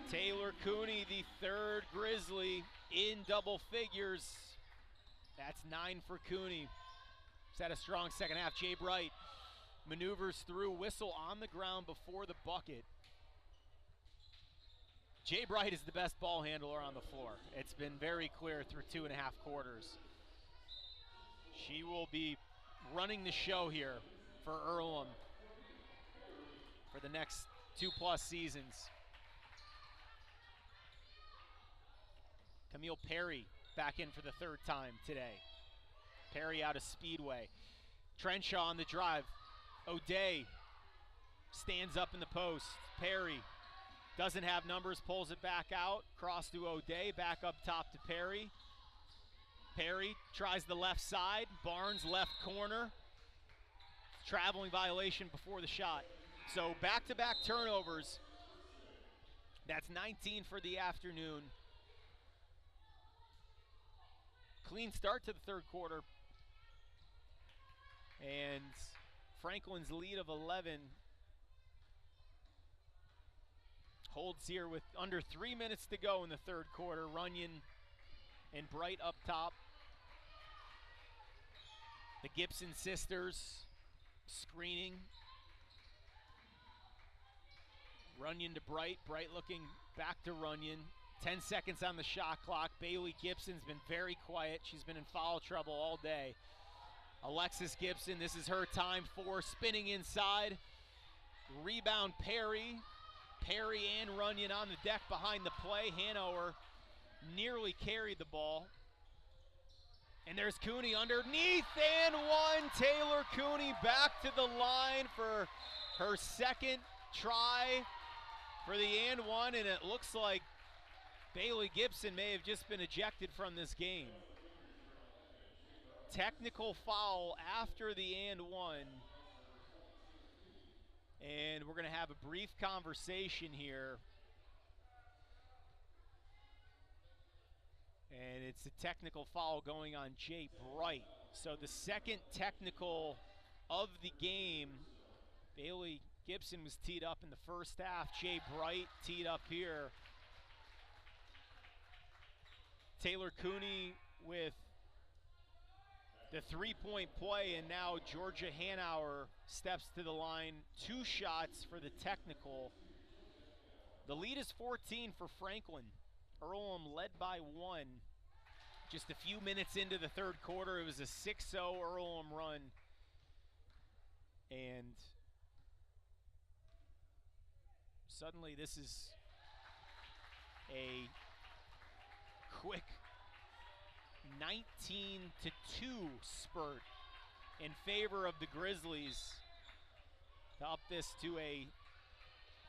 Taylor Cooney, the 3rd Grizzly in double figures. That's 9 for Cooney. He's had a strong second half. Jay Bright maneuvers through, whistle on the ground before the bucket. Jay Bright is the best ball handler on the floor. It's been very clear through 2.5 quarters. She will be running the show here for Earlham for the next 2+ seasons. Camille Perry back in for the 3rd time today. Perry out of Speedway. Trenshaw on the drive. O'Day stands up in the post. Perry doesn't have numbers, pulls it back out. Cross to O'Day, back up top to Perry. Perry tries the left side. Barnes left corner. Traveling violation before the shot. So back-to-back turnovers. That's 19 for the afternoon. Clean start to the third quarter. And Franklin's lead of 11 holds here with under 3 minutes to go in the third quarter. Runyon and Bright up top. The Gibson sisters screening. Runyon to Bright. Bright looking back to Runyon. 10 seconds on the shot clock. Bailey Gibson's been very quiet. She's been in foul trouble all day. Alexis Gibson, this is her time for spinning inside. Rebound Perry. Perry and Runyon on the deck behind the play. Hanauer nearly carried the ball. And there's Cooney underneath and one. Taylor Cooney back to the line for her second try for the and one, and it looks like Bailey Gibson may have just been ejected from this game. Technical foul after the and one. And we're going to have a brief conversation here. And it's a technical foul going on Jay Bright. So the second technical of the game. Bailey Gibson was teed up in the first half. Jay Bright teed up here. Taylor Cooney with the three-point play, and now Georgia Hanauer steps to the line. 2 shots for the technical. The lead is 14 for Franklin. Earlham led by 1. Just a few minutes into the third quarter, it was a 6-0 Earlham run. And suddenly this is a quick 19-2 spurt in favor of the Grizzlies to up this to a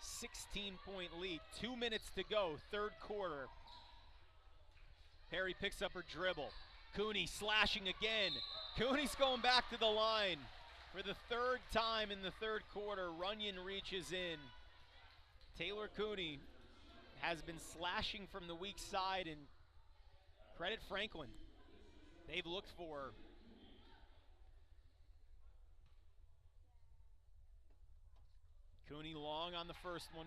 16-point lead. 2 minutes to go, third quarter. Perry picks up her dribble. Cooney slashing again. Cooney's going back to the line for the third time in the third quarter. Runyon reaches in. Taylor Cooney has been slashing from the weak side, and credit Franklin. They've looked for her. Cooney long on the first one.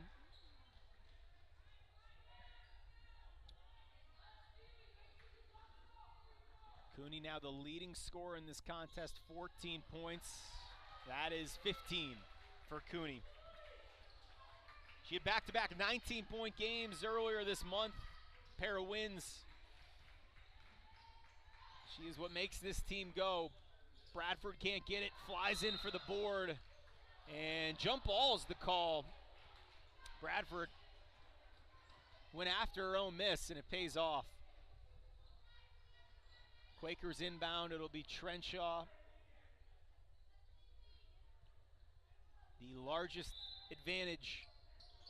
Cooney now the leading scorer in this contest, 14 points. That is 15 for Cooney. She had back-to-back 19-point games earlier this month. Pair of wins. She is what makes this team go. Bradford can't get it, flies in for the board, and jump ball's the call. Bradford went after her own miss, and it pays off. Quakers inbound, it'll be Trenshaw. The largest advantage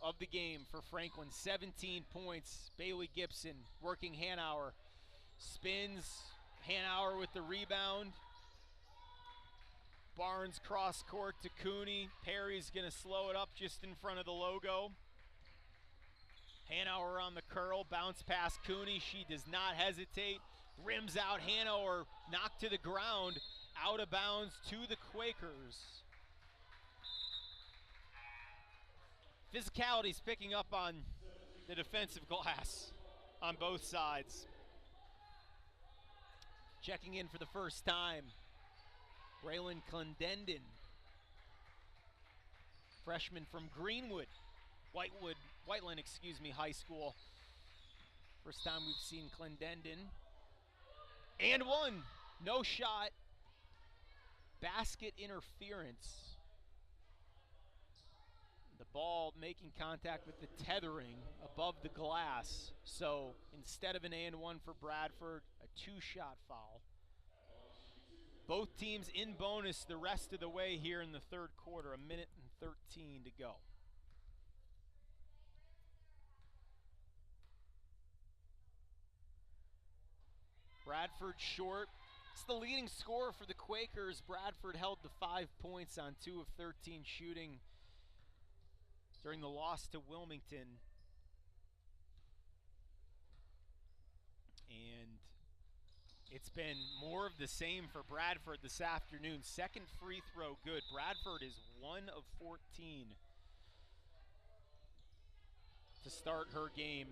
of the game for Franklin, 17 points. Bailey Gibson working Hanauer. Spins, Hanauer with the rebound. Barnes cross court to Cooney. Perry's gonna slow it up just in front of the logo. Hanauer on the curl, bounce past Cooney. She does not hesitate. Rims out, Hanauer knocked to the ground, out of bounds to the Quakers. Physicality's picking up on the defensive glass on both sides. Checking in for the first time, Braylon Clendenden, freshman from Whiteland, High School. First time we've seen Clendenden. And one, no shot, basket interference. The ball making contact with the tethering above the glass. So instead of an and one for Bradford, a 2-shot foul. Both teams in bonus the rest of the way here in the third quarter, 1 minute and 13 to go. Bradford short. It's the leading scorer for the Quakers. Bradford held to 5 points on 2 of 13 shooting during the loss to Wilmington. And it's been more of the same for Bradford this afternoon. Second free throw good. Bradford is 1 of 14 to start her game.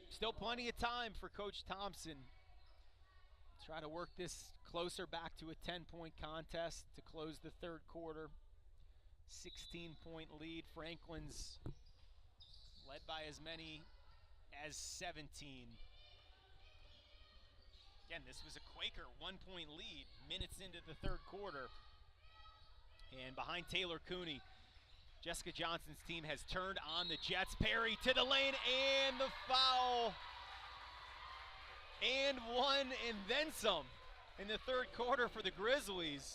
Still plenty of time for Coach Thompson. Try to work this closer back to a 10-point contest to close the third quarter. 16-point lead. Franklin's led by as many as 17. Again, this was a Quaker 1-point lead minutes into the third quarter. And behind Taylor Cooney, Jessica Johnson's team has turned on the Jets. Perry to the lane and the foul. And one and then some in the third quarter for the Grizzlies.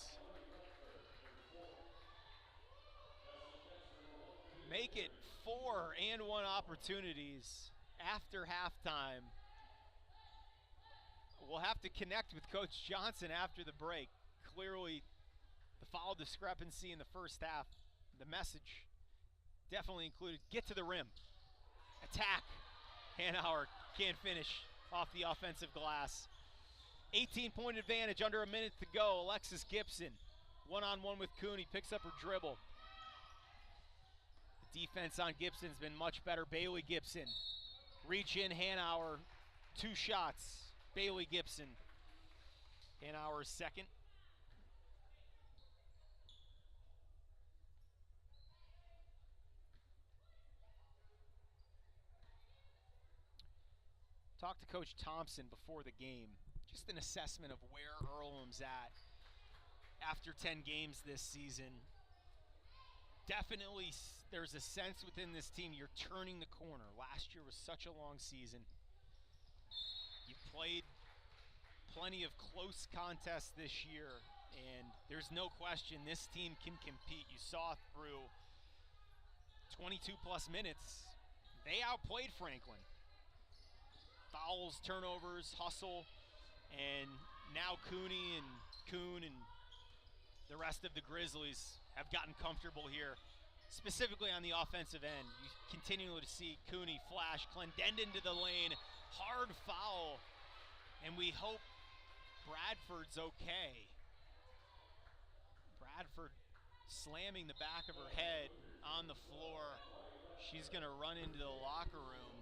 Make it 4 and 1 opportunities after halftime. We'll have to connect with Coach Johnson after the break. Clearly, the foul discrepancy in the first half the message definitely included, get to the rim, attack. Hanauer can't finish off the offensive glass. 18-point advantage, under a minute to go. Alexis Gibson, one-on-one with Cooney, picks up her dribble. The defense on Gibson's been much better. Bailey Gibson, reach in, Hanauer, 2 shots. Bailey Gibson, Hanauer's second. Talked to Coach Thompson before the game. Just an assessment of where Earlham's at after 10 games this season. Definitely there's a sense within this team you're turning the corner. Last year was such a long season. You played plenty of close contests this year, and there's no question this team can compete. You saw through 22-plus minutes, they outplayed Franklin. Fouls, turnovers, hustle, and now Cooney and Kuhn and the rest of the Grizzlies have gotten comfortable here, specifically on the offensive end. You continue to see Cooney flash, Clendenden to the lane, hard foul, and we hope Bradford's okay. Bradford slamming the back of her head on the floor. She's going to run into the locker room.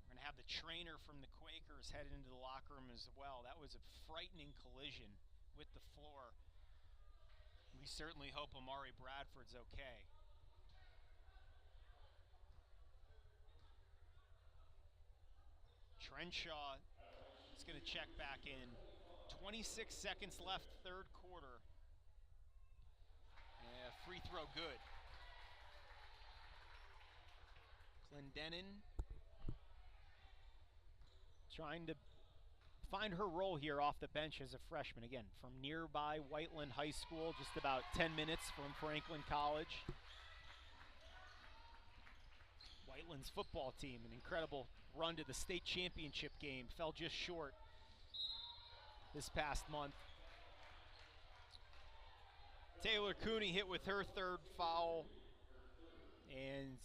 We're going to have the trainer from the Quakers headed into the locker room as well. That was a frightening collision with the floor. We certainly hope Amari Bradford's okay. Trenshaw is going to check back in. 26 seconds left, third quarter. Free throw good. Clendenen trying to find her role here off the bench as a freshman. Again, from nearby Whiteland High School, just about 10 minutes from Franklin College. Whiteland's football team, an incredible run to the state championship game, fell just short this past month. Taylor Cooney hit with her third foul, and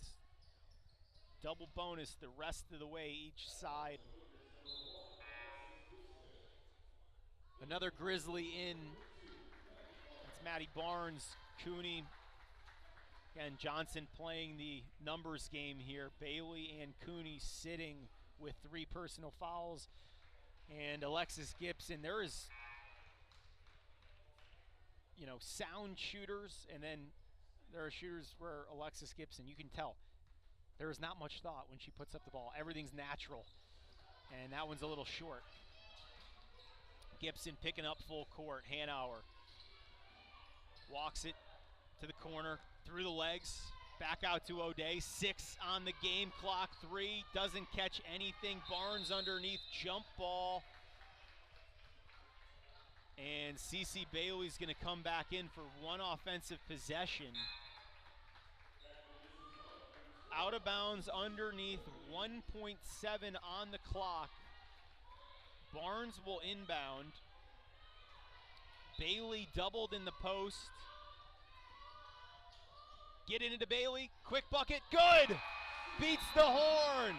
double bonus the rest of the way each side. Another Grizzly in. That's Maddie Barnes, Cooney, and Johnson playing the numbers game here. Bailey and Cooney sitting with 3 personal fouls. And Alexis Gibson, there is, sound shooters, and then there are shooters where Alexis Gibson, you can tell, there is not much thought when she puts up the ball. Everything's natural, and that one's a little short. Gibson picking up full court. Hanauer walks it to the corner, through the legs, back out to O'Day. 6 on the game clock. 3, doesn't catch anything. Barnes underneath, jump ball. And Cece Bailey's going to come back in for one offensive possession. Out of bounds underneath, 1.7 on the clock. Barnes will inbound. Bailey doubled in the post. Get it into Bailey. Quick bucket. Good! Beats the horn.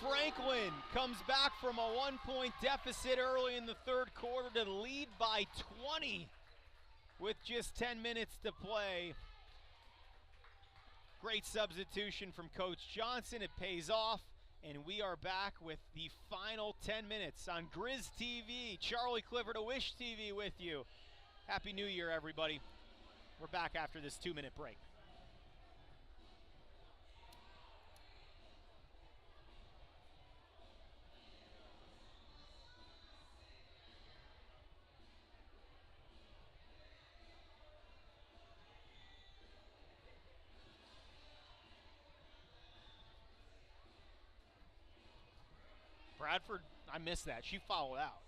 Franklin comes back from a 1-point deficit early in the third quarter to lead by 20 with just 10 minutes to play. Great substitution from Coach Johnson. It pays off. And we are back with the final 10 minutes on Grizz TV. Charlie Clifford of Wish TV with you. Happy New Year, everybody. We're back after this 2-minute break. Bradford, I missed that. She fouled out.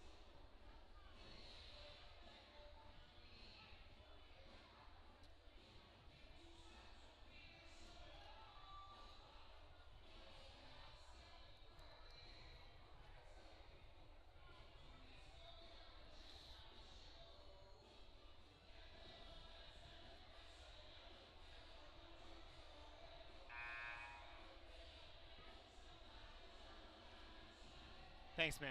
Thanks, man.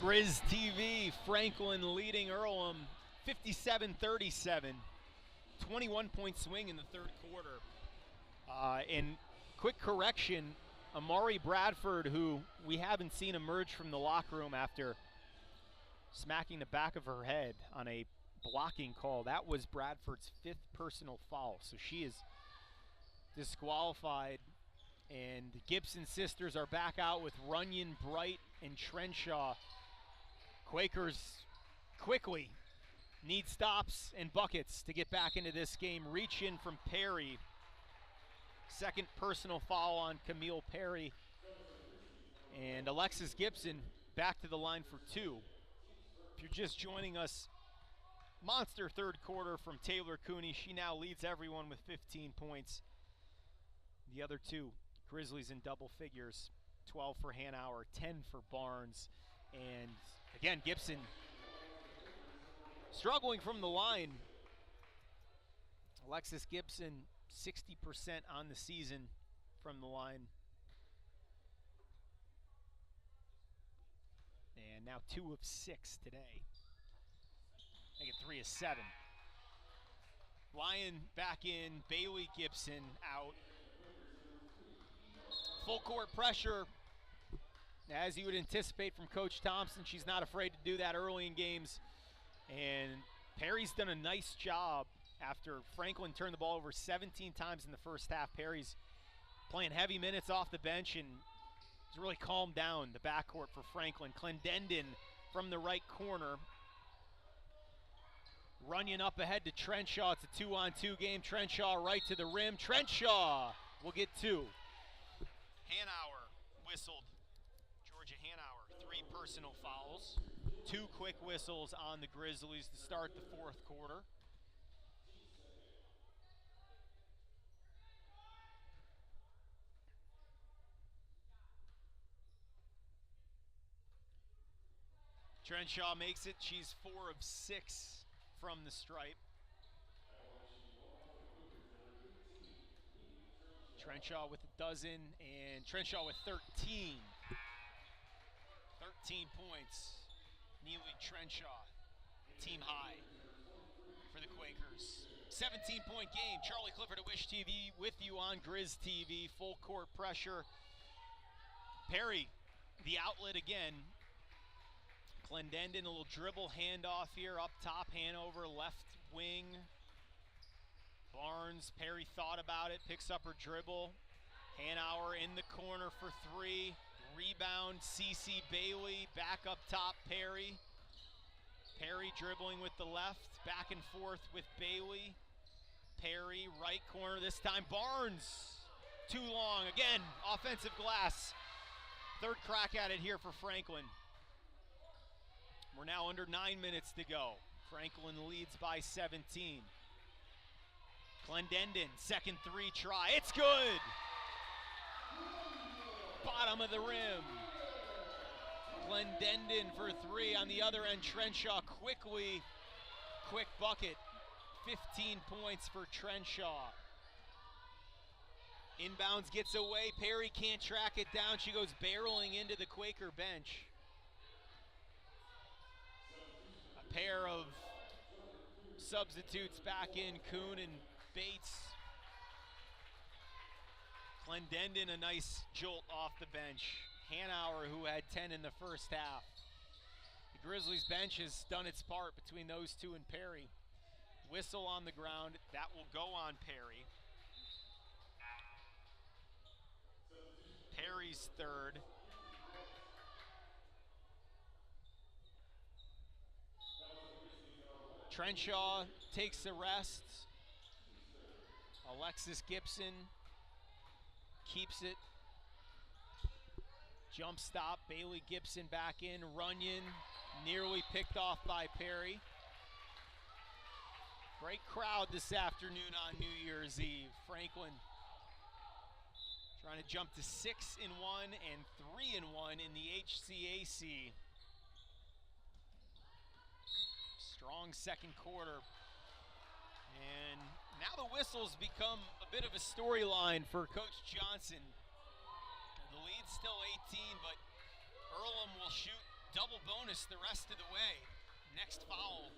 Grizz TV, Franklin leading Earlham 57-37. 21-point swing in the third quarter. And quick correction, Amari Bradford, who we haven't seen emerge from the locker room after smacking the back of her head on a blocking call. That was Bradford's 5th personal foul. So she is disqualified. And the Gibson sisters are back out with Runyon, Bright, and Trenshaw. Quakers quickly need stops and buckets to get back into this game. Reach in from Perry. 2nd personal foul on Camille Perry. And Alexis Gibson back to the line for 2. If you're just joining us, monster third quarter from Taylor Cooney. She now leads everyone with 15 points. The other 2 Grizzlies in double figures. 12 for Hanauer, 10 for Barnes. And again, Gibson struggling from the line. Alexis Gibson, 60% on the season from the line. And now 2 of 6 today. Make it 3 of 7. Lyon back in, Bailey Gibson out. Full court pressure. As you would anticipate from Coach Thompson, she's not afraid to do that early in games. And Perry's done a nice job after Franklin turned the ball over 17 times in the first half. Perry's playing heavy minutes off the bench and has really calmed down the backcourt for Franklin. Clendenden from the right corner. Runyon up ahead to Trenshaw. It's a 2-on-2 game. Trenshaw right to the rim. Trenshaw will get 2. Hanauer whistled. Georgia Hanauer, 3 personal fouls. 2 quick whistles on the Grizzlies to start the fourth quarter. Trenshaw makes it. She's 4 of 6 from the stripe. Trenshaw with a dozen, and Trenshaw with 13. 13 points. Neely Trenshaw, team high for the Quakers. 17-point game. Charlie Clifford at Wish TV with you on Grizz TV. Full court pressure. Perry, the outlet again. Clendenden, a little dribble handoff here up top. Hanover, left wing. Barnes, Perry thought about it, picks up her dribble. Hanauer in the corner for 3. Rebound, CC Bailey, back up top, Perry. Perry dribbling with the left, back and forth with Bailey. Perry, right corner, this time Barnes. Too long, again, offensive glass. Third crack at it here for Franklin. We're now under 9 minutes to go. Franklin leads by 17. Clendenden, second 3 try, it's good! Bottom of the rim. Clendenden for 3 on the other end. Trenshaw quickly, quick bucket. 15 points for Trenshaw. Inbounds gets away. Perry can't track it down. She goes barreling into the Quaker bench. A pair of substitutes back in, Kuhn and Bates. Clendenden, a nice jolt off the bench. Hanauer, who had 10 in the first half. The Grizzlies bench has done its part between those 2 and Perry. Whistle on the ground, that will go on Perry. Perry's third. Trenshaw takes the rest. Alexis Gibson keeps it. Jump stop, Bailey Gibson back in. Runyon nearly picked off by Perry. Great crowd this afternoon on New Year's Eve. Franklin trying to jump to 6-1 and 3-1 in the HCAC. strong second quarter. And now the whistles become a bit of a storyline for Coach Johnson. The lead's still 18, but Earlham will shoot double bonus the rest of the way. Next foul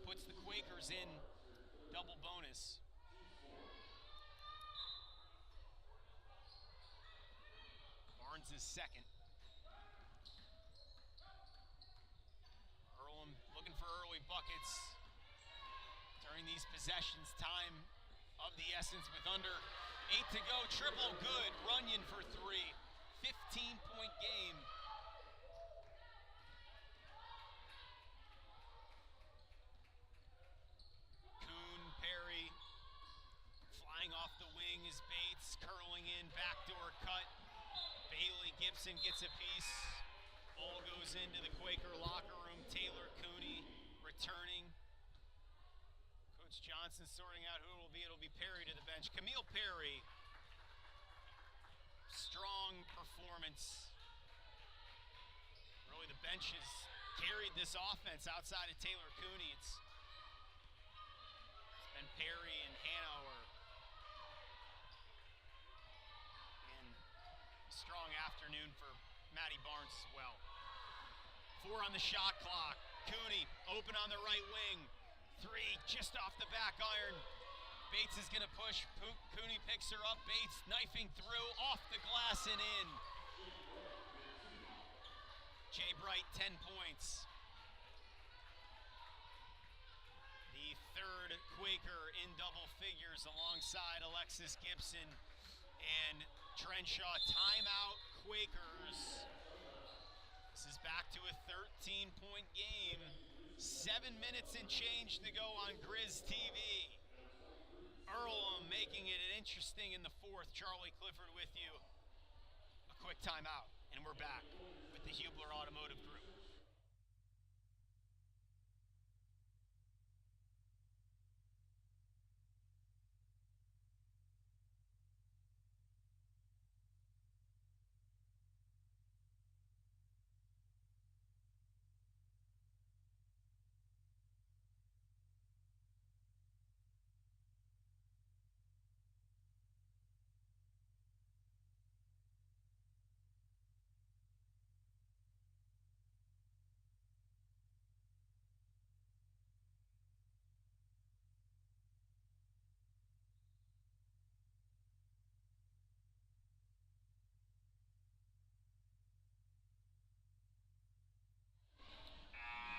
puts the Quakers in double bonus. Barnes is second. Earlham looking for early buckets during these possessions. Time of the essence with under 8 to go. Triple good. Runyon for 3. 15-point game. Kuhn, Perry, flying off the wing is Bates, curling in, backdoor cut. Bailey Gibson gets a piece. Ball goes into the Quaker locker room. Taylor Cooney returning. Coach Johnson sorting out who it will be. It'll be Perry to the bench. Camille Perry. Strong performance. Really, the bench has carried this offense outside of Taylor Cooney. It's been Perry and Hanauer. And a strong afternoon for Matty Barnes as well. 4 on the shot clock. Cooney open on the right wing. 3 just off the back iron. Bates is going to push. Cooney picks her up. Bates knifing through, off the glass and in. Jay Bright, 10 points. The third Quaker in double figures alongside Alexis Gibson and Trenshaw. Timeout, Quakers. This is back to a 13-point game. 7 minutes and change to go on Grizz TV. Earlham making it interesting in the fourth. Charlie Clifford with you. A quick timeout, and we're back with the Hubler Automotive Group.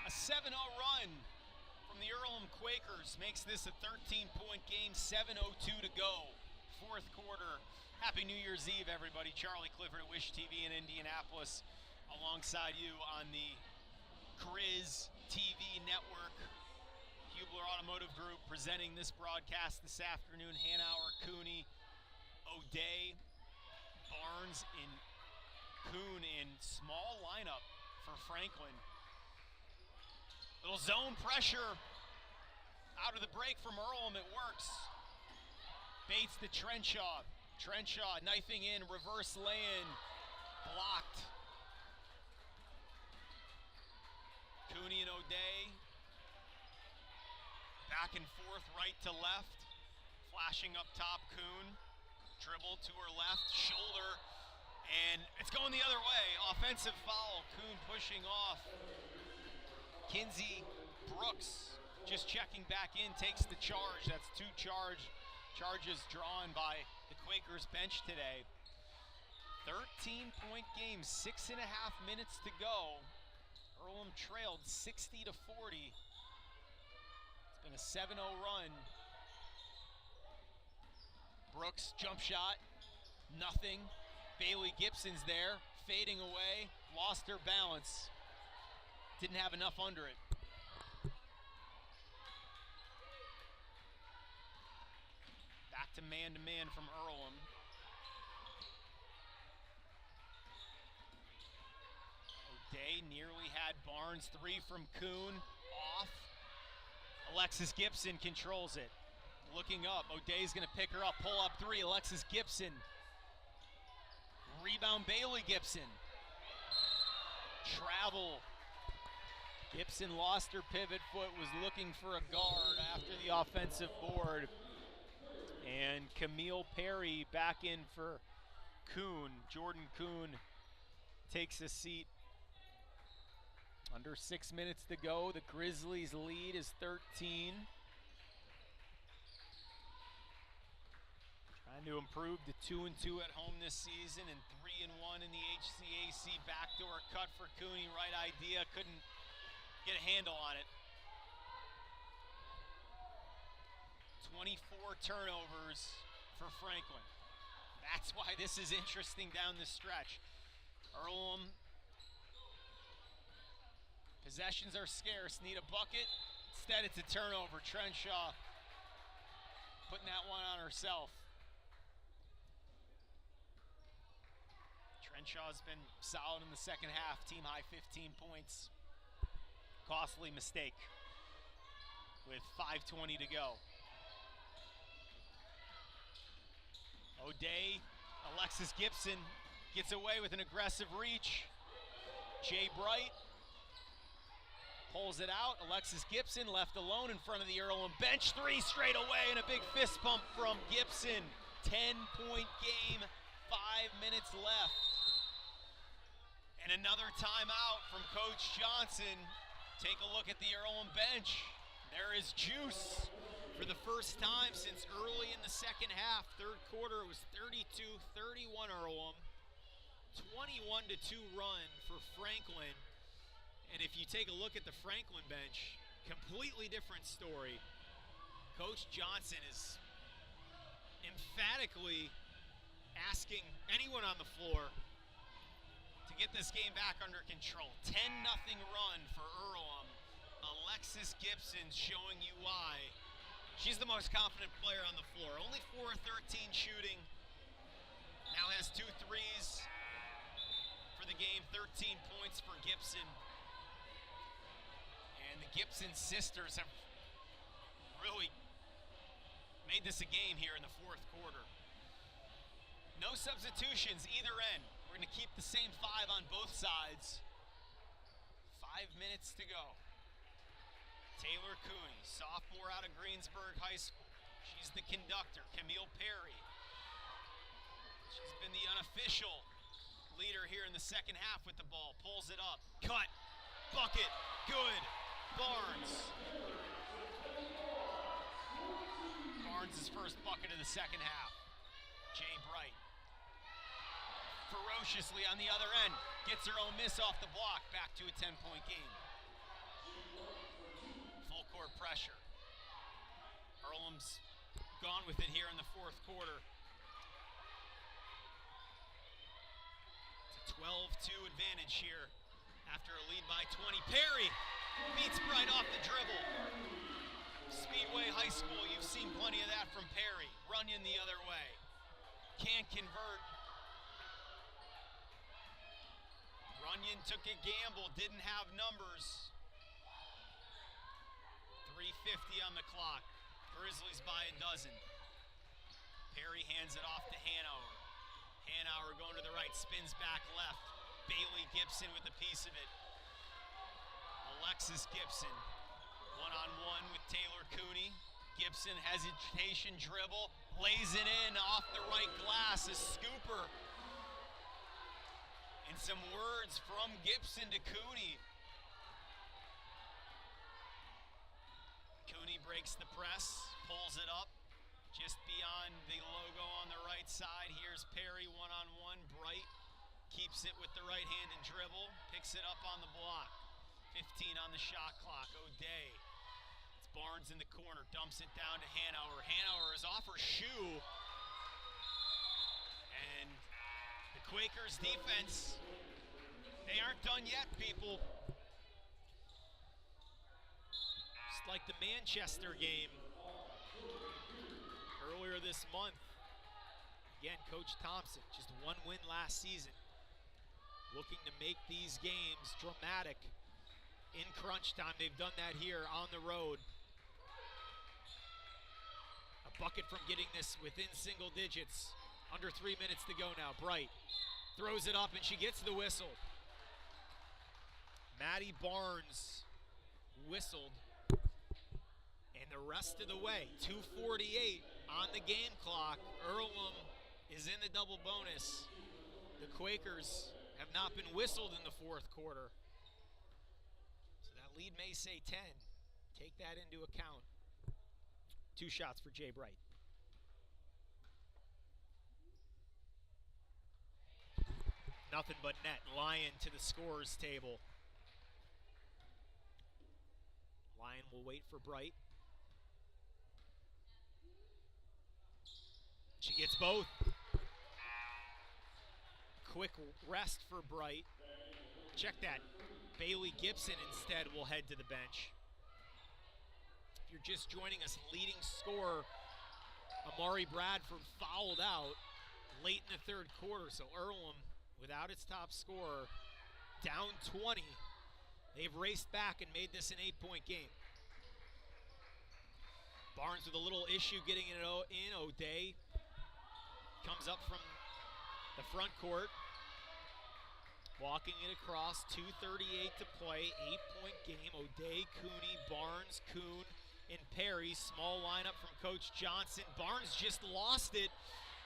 A 7-0 run from the Earlham Quakers makes this a 13-point game, 7:02 to go. Fourth quarter. Happy New Year's Eve, everybody. Charlie Clifford at Wish TV in Indianapolis alongside you on the Grizz TV network. Hubler Automotive Group presenting this broadcast this afternoon. Hanauer, Cooney, O'Day, Barnes, and Kuhn in small lineup for Franklin. Little zone pressure out of the break from Earlham, it works. Bates to Trenshaw. Trenshaw knifing in, reverse lay-in, blocked. Cooney and O'Day. Back and forth, right to left. Flashing up top, Kuhn. Dribble to her left, shoulder, and it's going the other way. Offensive foul, Kuhn pushing off. Kinsey Brooks just checking back in, takes the charge. That's 2 charges drawn by the Quakers bench today. 13-point game, 6.5 minutes to go. Earlham trailed 60 to 40. It's been a 7-0 run. Brooks, jump shot, nothing. Bailey Gibson's there, fading away, lost her balance. Didn't have enough under it. Back to man from Earlham. O'Day nearly had Barnes. 3 from Kuhn, off. Alexis Gibson controls it. Looking up, O'Day's gonna pick her up, pull up 3, Alexis Gibson. Rebound, Bailey Gibson. Travel Gibson lost her pivot foot, was looking for a guard after the offensive board. And Camille Perry back in for Kuhn. Jordan Kuhn takes a seat. Under 6 minutes to go. The Grizzlies' lead is 13. Trying to improve to 2-2 at home this season and 3-1 in the HCAC. Backdoor cut for Cooney. Right idea. Couldn't get a handle on it. 24 turnovers for Franklin. That's why this is interesting down the stretch. Earlham, possessions are scarce, need a bucket. Instead, it's a turnover. Trenshaw putting that one on herself. Trenshaw's been solid in the second half. Team high 15 points. Costly mistake with 5:20 to go. O'Day, Alexis Gibson gets away with an aggressive reach. Jay Bright pulls it out. Alexis Gibson left alone in front of the Earlham bench. 3 straight away and a big fist pump from Gibson. 10-point game, 5 minutes left. And another timeout from Coach Johnson. Take a look at the Earlham bench. There is juice. For the first time since early in the second half, third quarter, it was 32-31 Earlham. 21-2 run for Franklin. And if you take a look at the Franklin bench, completely different story. Coach Johnson is emphatically asking anyone on the floor to get this game back under control. 10-0 run for Earlham. Alexis Gibson showing you why. She's the most confident player on the floor. Only 4 of 13 shooting. Now has 2 threes for the game. 13 points for Gibson. And the Gibson sisters have really made this a game here in the fourth quarter. No substitutions either end. We're going to keep the same 5 on both sides. 5 minutes to go. Taylor Cooney, sophomore out of Greensburg High School. She's the conductor. Camille Perry. She's been the unofficial leader here in the second half with the ball. Pulls it up. Cut. Bucket. Good. Barnes. Barnes' first bucket of the second half. Jay Bright. Ferociously on the other end. Gets her own miss off the block. Back to a 10-point game. Court pressure. Earlham's gone with it here in the fourth quarter. It's a 12-2 advantage here after a lead by 20. Perry beats Bright off the dribble. Speedway High School, you've seen plenty of that from Perry. Runyon the other way. Can't convert. Runyon took a gamble, didn't have numbers. 3:50 on the clock. Grizzlies by a dozen. Perry hands it off to Hanauer. Hanauer going to the right, spins back left. Bailey Gibson with a piece of it. Alexis Gibson, one-on-one with Taylor Cooney. Gibson hesitation dribble, lays it in off the right glass, a scooper. And some words from Gibson to Cooney. Cooney breaks the press, pulls it up, just beyond the logo on the right side. Here's Perry one-on-one. Bright keeps it with the right hand and dribble, picks it up on the block. 15 on the shot clock. O'Day. It's Barnes in the corner, dumps it down to Hanauer. Hanauer is off her shoe. And the Quakers defense, they aren't done yet, people. Like the Manchester game earlier this month. Again, Coach Thompson, just 1 win last season. Looking to make these games dramatic in crunch time. They've done that here on the road. A bucket from getting this within single digits. Under 3 minutes to go now. Bright throws it up and she gets the whistle. Maddie Barnes whistled. And the rest of the way, 2:48 on the game clock. Earlham is in the double bonus. The Quakers have not been whistled in the fourth quarter. So that lead may say 10. Take that into account. 2 shots for Jay Bright. Nothing but net. Lyon to the scorer's table. Lyon will wait for Bright. She gets both. Quick rest for Bright. Check that. Bailey Gibson instead will head to the bench. If you're just joining us, leading scorer Amari Bradford fouled out late in the third quarter. So Earlham, without its top scorer, down 20. They've raced back and made this an 8-point game. Barnes with a little issue getting it in. O'Day comes up from the front court. Walking it across, 2:38 to play, 8-point game. O'Day, Cooney, Barnes, Kuhn, and Perry. Small lineup from Coach Johnson. Barnes just lost it,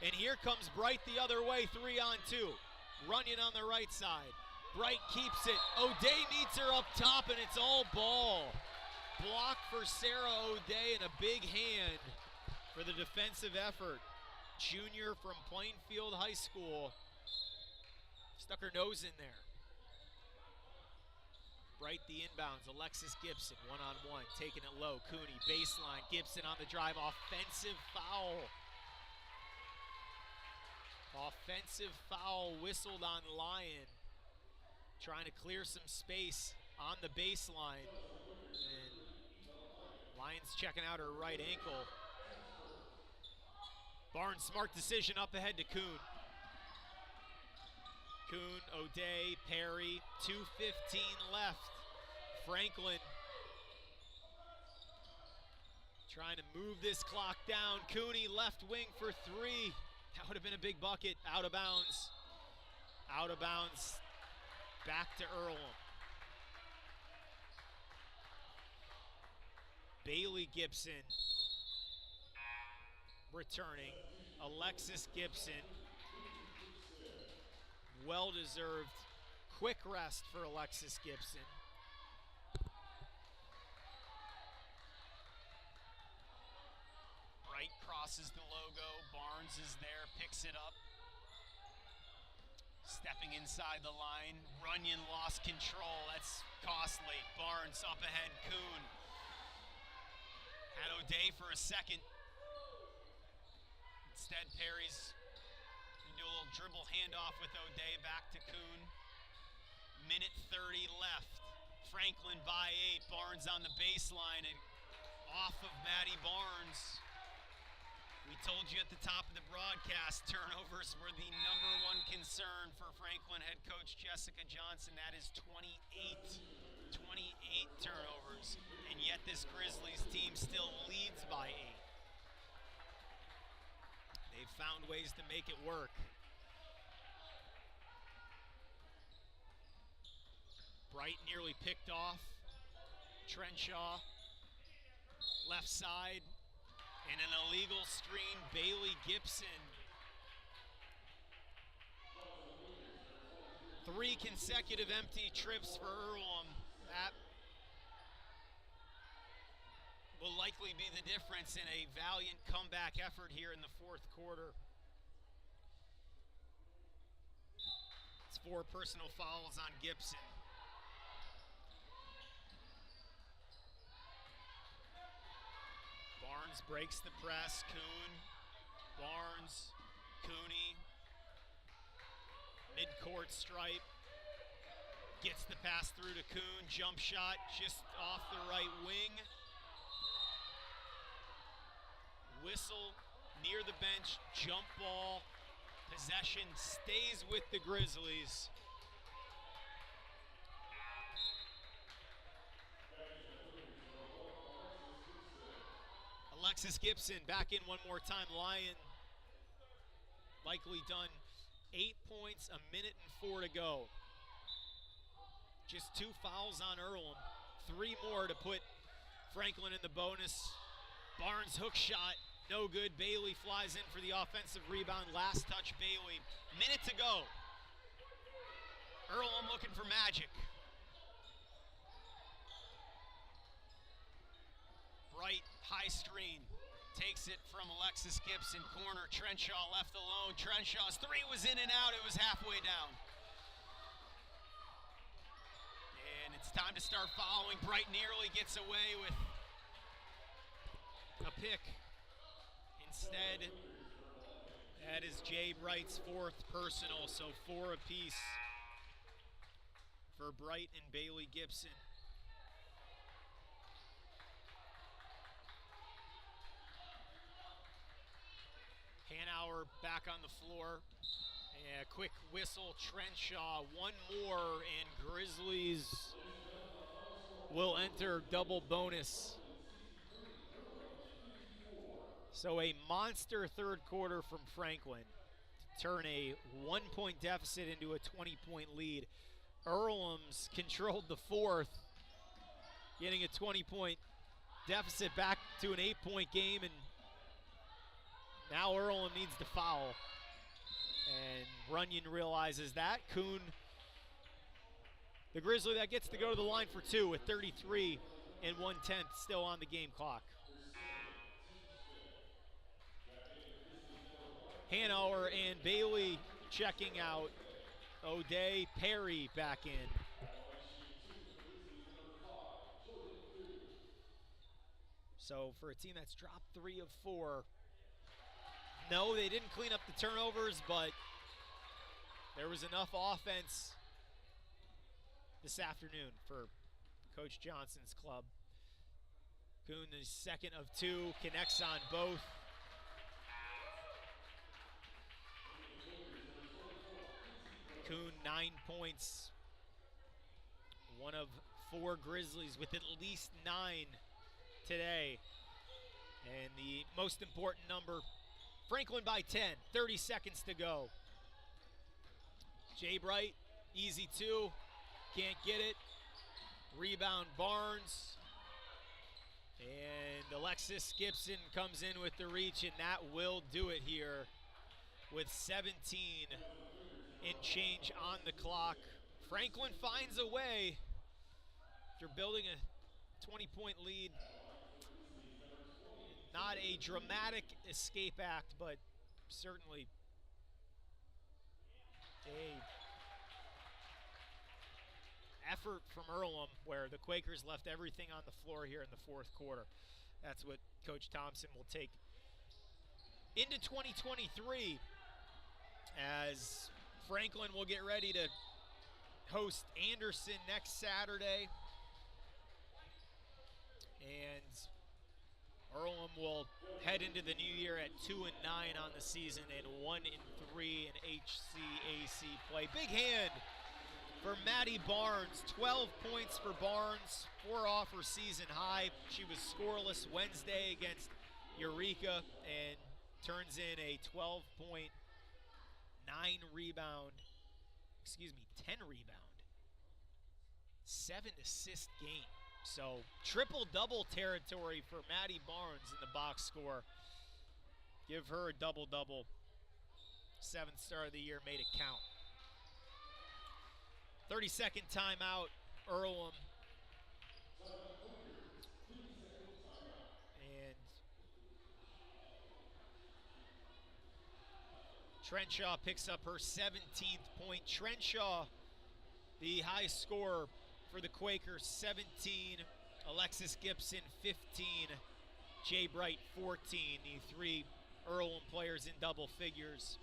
and here comes Bright the other way, 3-on-2. Runyon on the right side. Bright keeps it. O'Day meets her up top, and it's all ball. Block for Sarah O'Day, and a big hand for the defensive effort. Junior from Plainfield High School. Stuck her nose in there. Bright the inbounds. Alexis Gibson, one-on-one, taking it low. Cooney, baseline. Gibson on the drive. Offensive foul. Offensive foul whistled on Lyon. Trying to clear some space on the baseline. And Lyon's checking out her right ankle. Barnes, smart decision up ahead to Kuhn. Kuhn, O'Day, Perry, 2:15 left. Franklin trying to move this clock down. Cooney left wing for 3. That would have been a big bucket. Out of bounds. Out of bounds. Back to Earlham. Bailey Gibson returning. Alexis Gibson. Well-deserved quick rest for Alexis Gibson. Bright crosses the logo. Barnes is there, picks it up. Stepping inside the line. Runyon lost control. That's costly. Barnes up ahead. Kuhn. Had O'Day for a second. Instead, Perry's do a little dribble handoff with O'Day back to Kuhn. Minute 30 left. Franklin by 8. Barnes on the baseline and off of Maddie Barnes. We told you at the top of the broadcast, turnovers were the #1 concern for Franklin head coach Jessica Johnson. That is 28 turnovers, and yet this Grizzlies team still leads by 8. They've found ways to make it work. Bright nearly picked off. Trenshaw, left side, and an illegal screen. Bailey Gibson. 3 consecutive empty trips for Earlham. That will likely be the difference in a valiant comeback effort here in the fourth quarter. It's 4 personal fouls on Gibson. Barnes breaks the press. Kuhn, Barnes, Cooney. Mid-court stripe. Gets the pass through to Kuhn. Jump shot just off the right wing. Whistle near the bench. Jump ball. Possession stays with the Grizzlies. Alexis Gibson back in one more time. Lyon likely done 8 points, 1:04 to go. Just 2 fouls on Earlham. 3 more to put Franklin in the bonus. Barnes hook shot, no good. Bailey flies in for the offensive rebound. Last touch, Bailey. Minute to go. Earlham looking for magic. Bright, high screen. Takes it from Alexis Gibson, corner. Trenshaw left alone. Trenshaw's 3 was in and out. It was halfway down. And it's time to start following. Bright nearly gets away with a pick. Instead, that is Jay Bright's 4th personal, so 4 apiece for Bright and Bailey Gibson. Hanauer back on the floor. And a quick whistle, Trenshaw, 1 more, and Grizzlies will enter double bonus. So a monster 3rd quarter from Franklin to turn a 1-point deficit into a 20-point lead. Earlham's controlled the 4th, getting a 20-point deficit back to an 8-point game, and now Earlham needs to foul. And Runyon realizes that. Kuhn, the Grizzly that gets to go to the line for 2 with 33 and 1/10 still on the game clock. Hanauer and Bailey checking out. O'Day, Perry back in. So for a team that's dropped 3 of 4, no, they didn't clean up the turnovers, but there was enough offense this afternoon for Coach Johnson's club. Kuhn, the 2nd of 2, connects on both. Kuhn, 9 points. 1 of 4 Grizzlies with at least 9 today. And the most important number, Franklin by 10, 30 seconds to go. Jay Bright, easy 2, can't get it. Rebound Barnes. And Alexis Gibson comes in with the reach, and that will do it here with 17 and change on the clock. Franklin finds a way. After building a 20-point lead, not a dramatic escape act, but certainly a effort from Earlham, where the Quakers left everything on the floor here in the 4th quarter. That's what Coach Thompson will take into 2023, as Franklin will get ready to host Anderson next Saturday. And Earlham will head into the new year at 2-9 on the season and 1-3 in HCAC play. Big hand for Maddie Barnes. 12 points for Barnes, 4 off her season high. She was scoreless Wednesday against Eureka and turns in a 12-point, 10 rebound, 7 assist game. So triple-double territory for Maddie Barnes in the box score. Give her a double-double. 7th star of the year, made it count. 30-second timeout, Earlham. And Trenshaw picks up her 17th point. Trenshaw, the high scorer for the Quakers, 17. Alexis Gibson, 15. Jay Bright, 14. The 3 Earlham players in double figures.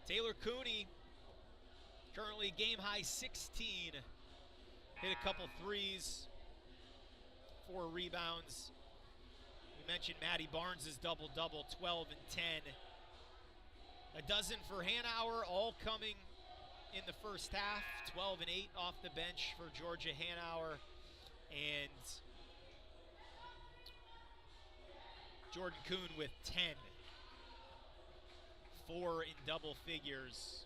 Taylor Cooney, currently game high 16. Hit a couple threes, 4 rebounds. We mentioned Maddie Barnes' double-double, 12 and 10. A dozen for Hanauer, all coming in the first half. 12 and 8 off the bench for Georgia Hanauer. And Jordan Kuhn with 10. 4 in double figures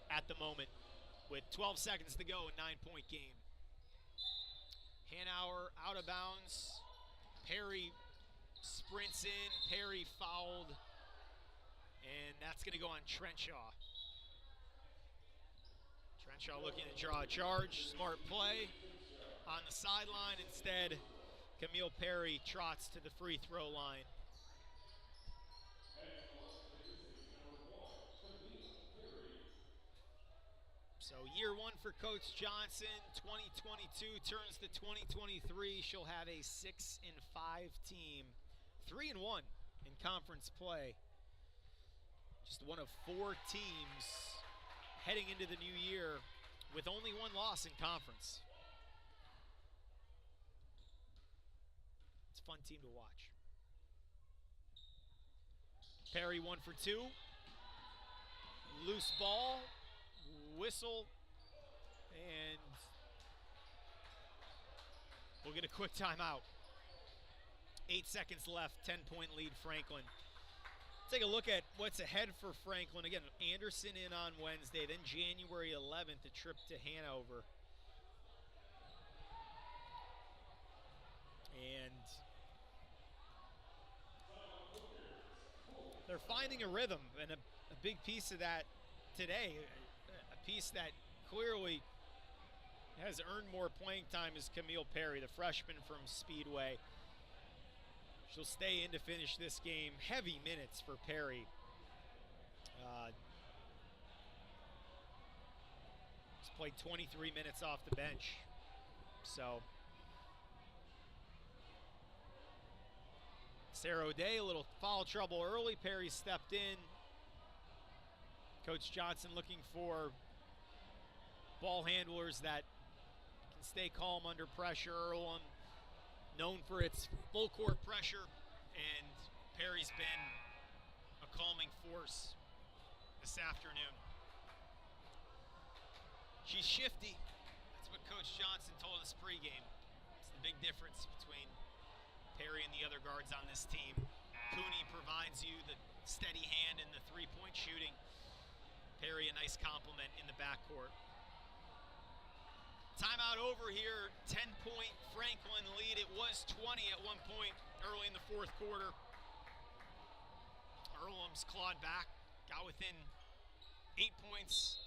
at the moment with 12 seconds to go, a 9-point game. Hanauer out of bounds. Perry sprints in. Perry fouled. And that's going to go on Trenshaw. Trenshaw looking to draw a charge. Smart play on the sideline. Instead, Camille Perry trots to the free throw line. So year one for Coach Johnson, 2022 turns to 2023. She'll have a 6-5 team, 3-1 in conference play. Just one of 4 teams heading into the new year with only 1 loss in conference. It's a fun team to watch. Perry 1 for 2. Loose ball. Whistle, and we'll get a quick timeout. 8 seconds left, 10-point lead Franklin. Take a look at what's ahead for Franklin. Again, Anderson in on Wednesday, then January 11th, a trip to Hanover. And they're finding a rhythm, and a big piece of that today, piece that clearly has earned more playing time is Camille Perry, the freshman from Speedway. She'll stay in to finish this game. Heavy minutes for Perry. She's played 23 minutes off the bench. So Sarah O'Day, a little foul trouble early. Perry stepped in. Coach Johnson looking for ball handlers that can stay calm under pressure. Earlham, known for its full court pressure, and Perry's been a calming force this afternoon. She's shifty. That's what Coach Johnson told us pregame. It's the big difference between Perry and the other guards on this team. Cooney provides you the steady hand and the three-point shooting. Perry, a nice compliment in the backcourt. Timeout over here, 10-point Franklin lead. It was 20 at one point early in the fourth quarter. Earlham's clawed back, got within 8 points.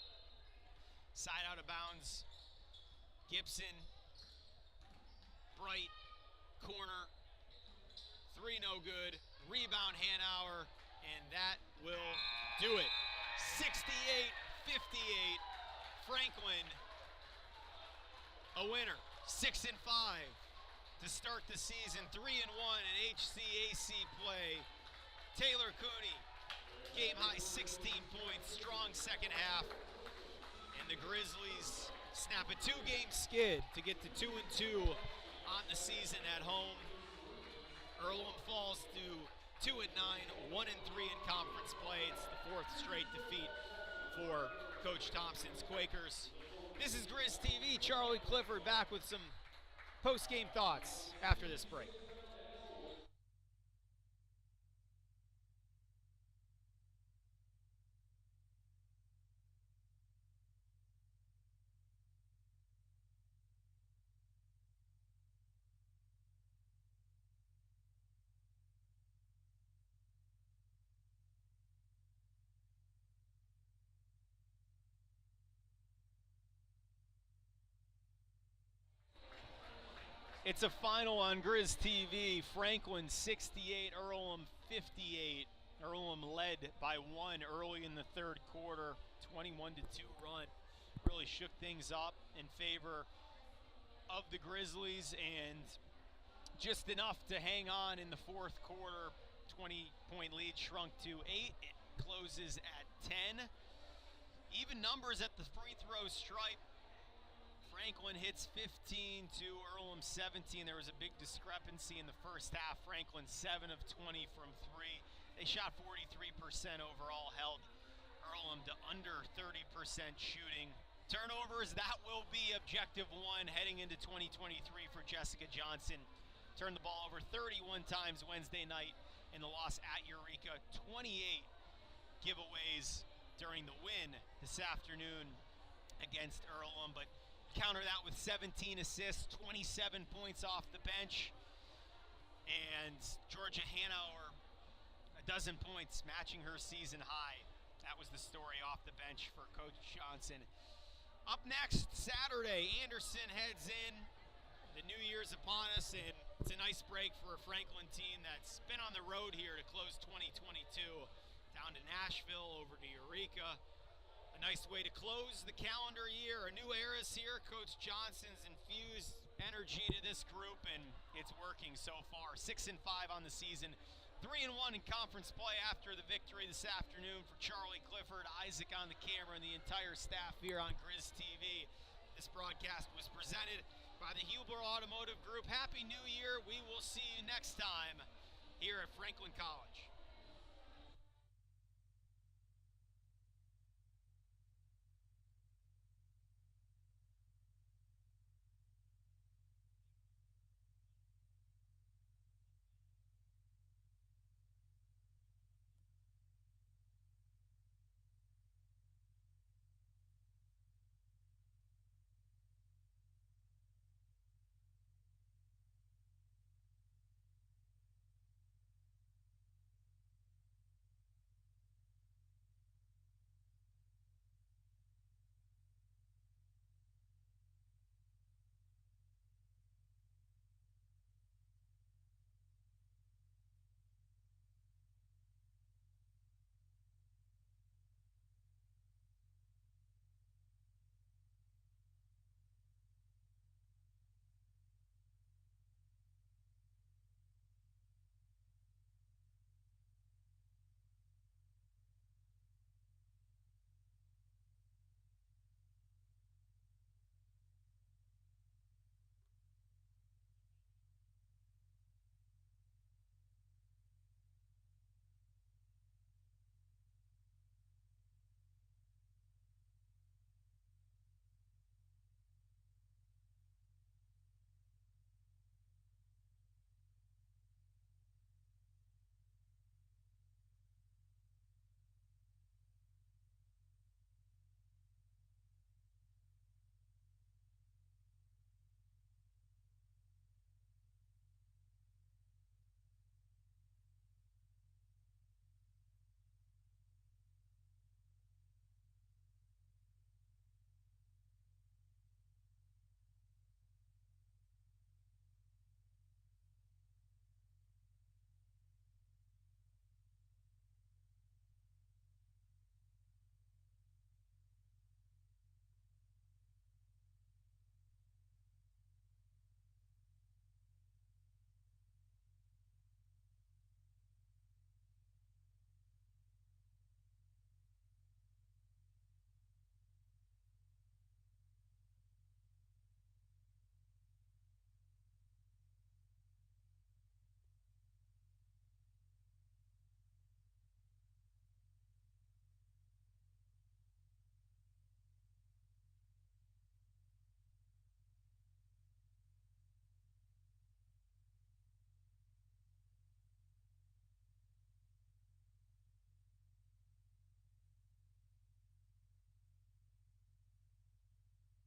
Side out of bounds. Gibson, Bright, corner. 3 no good. Rebound Hanauer, and that will do it. 68-58. Franklin, a winner, 6-5 to start the season, 3-1 in HCAC play. Taylor Cooney, game high 16 points, strong second half, and the Grizzlies snap a 2-game skid to get to 2-2 on the season at home. Earlham falls to 2-9, 1-3 in conference play. It's the 4th straight defeat for Coach Thompson's Quakers. This is Grizz TV. Charlie Clifford back with some post-game thoughts after this break. It's a final on Grizz TV. Franklin 68, Earlham 58. Earlham led by 1 early in the third quarter. 21-2 run. Really shook things up in favor of the Grizzlies, and just enough to hang on in the fourth quarter. 20-point lead shrunk to 8. It closes at 10. Even numbers at the free throw stripe. Franklin hits 15 to Earlham 17. There was a big discrepancy in the first half. Franklin 7 of 20 from 3. They shot 43% overall, held Earlham to under 30% shooting. Turnovers, that will be objective 1 heading into 2023 for Jessica Johnson. Turned the ball over 31 times Wednesday night in the loss at Eureka. 28 giveaways during the win this afternoon against Earlham, but Counter that with 17 assists, 27 points off the bench. And Georgia Hanauer, a dozen points, matching her season high. That was the story off the bench for Coach Johnson. Up next, Saturday, Anderson heads in. The new year's upon us, and it's a nice break for a Franklin team that's been on the road here to close 2022. Down to Nashville, over to Eureka. A nice way to close the calendar year. A new era's here. Coach Johnson's infused energy to this group, and it's working so far. 6-5 on the season. 3-1 in conference play after the victory this afternoon for Charlie Clifford, Isaac on the camera, and the entire staff here on Grizz TV. This broadcast was presented by the Hubler Automotive Group. Happy New Year. We will see you next time here at Franklin College.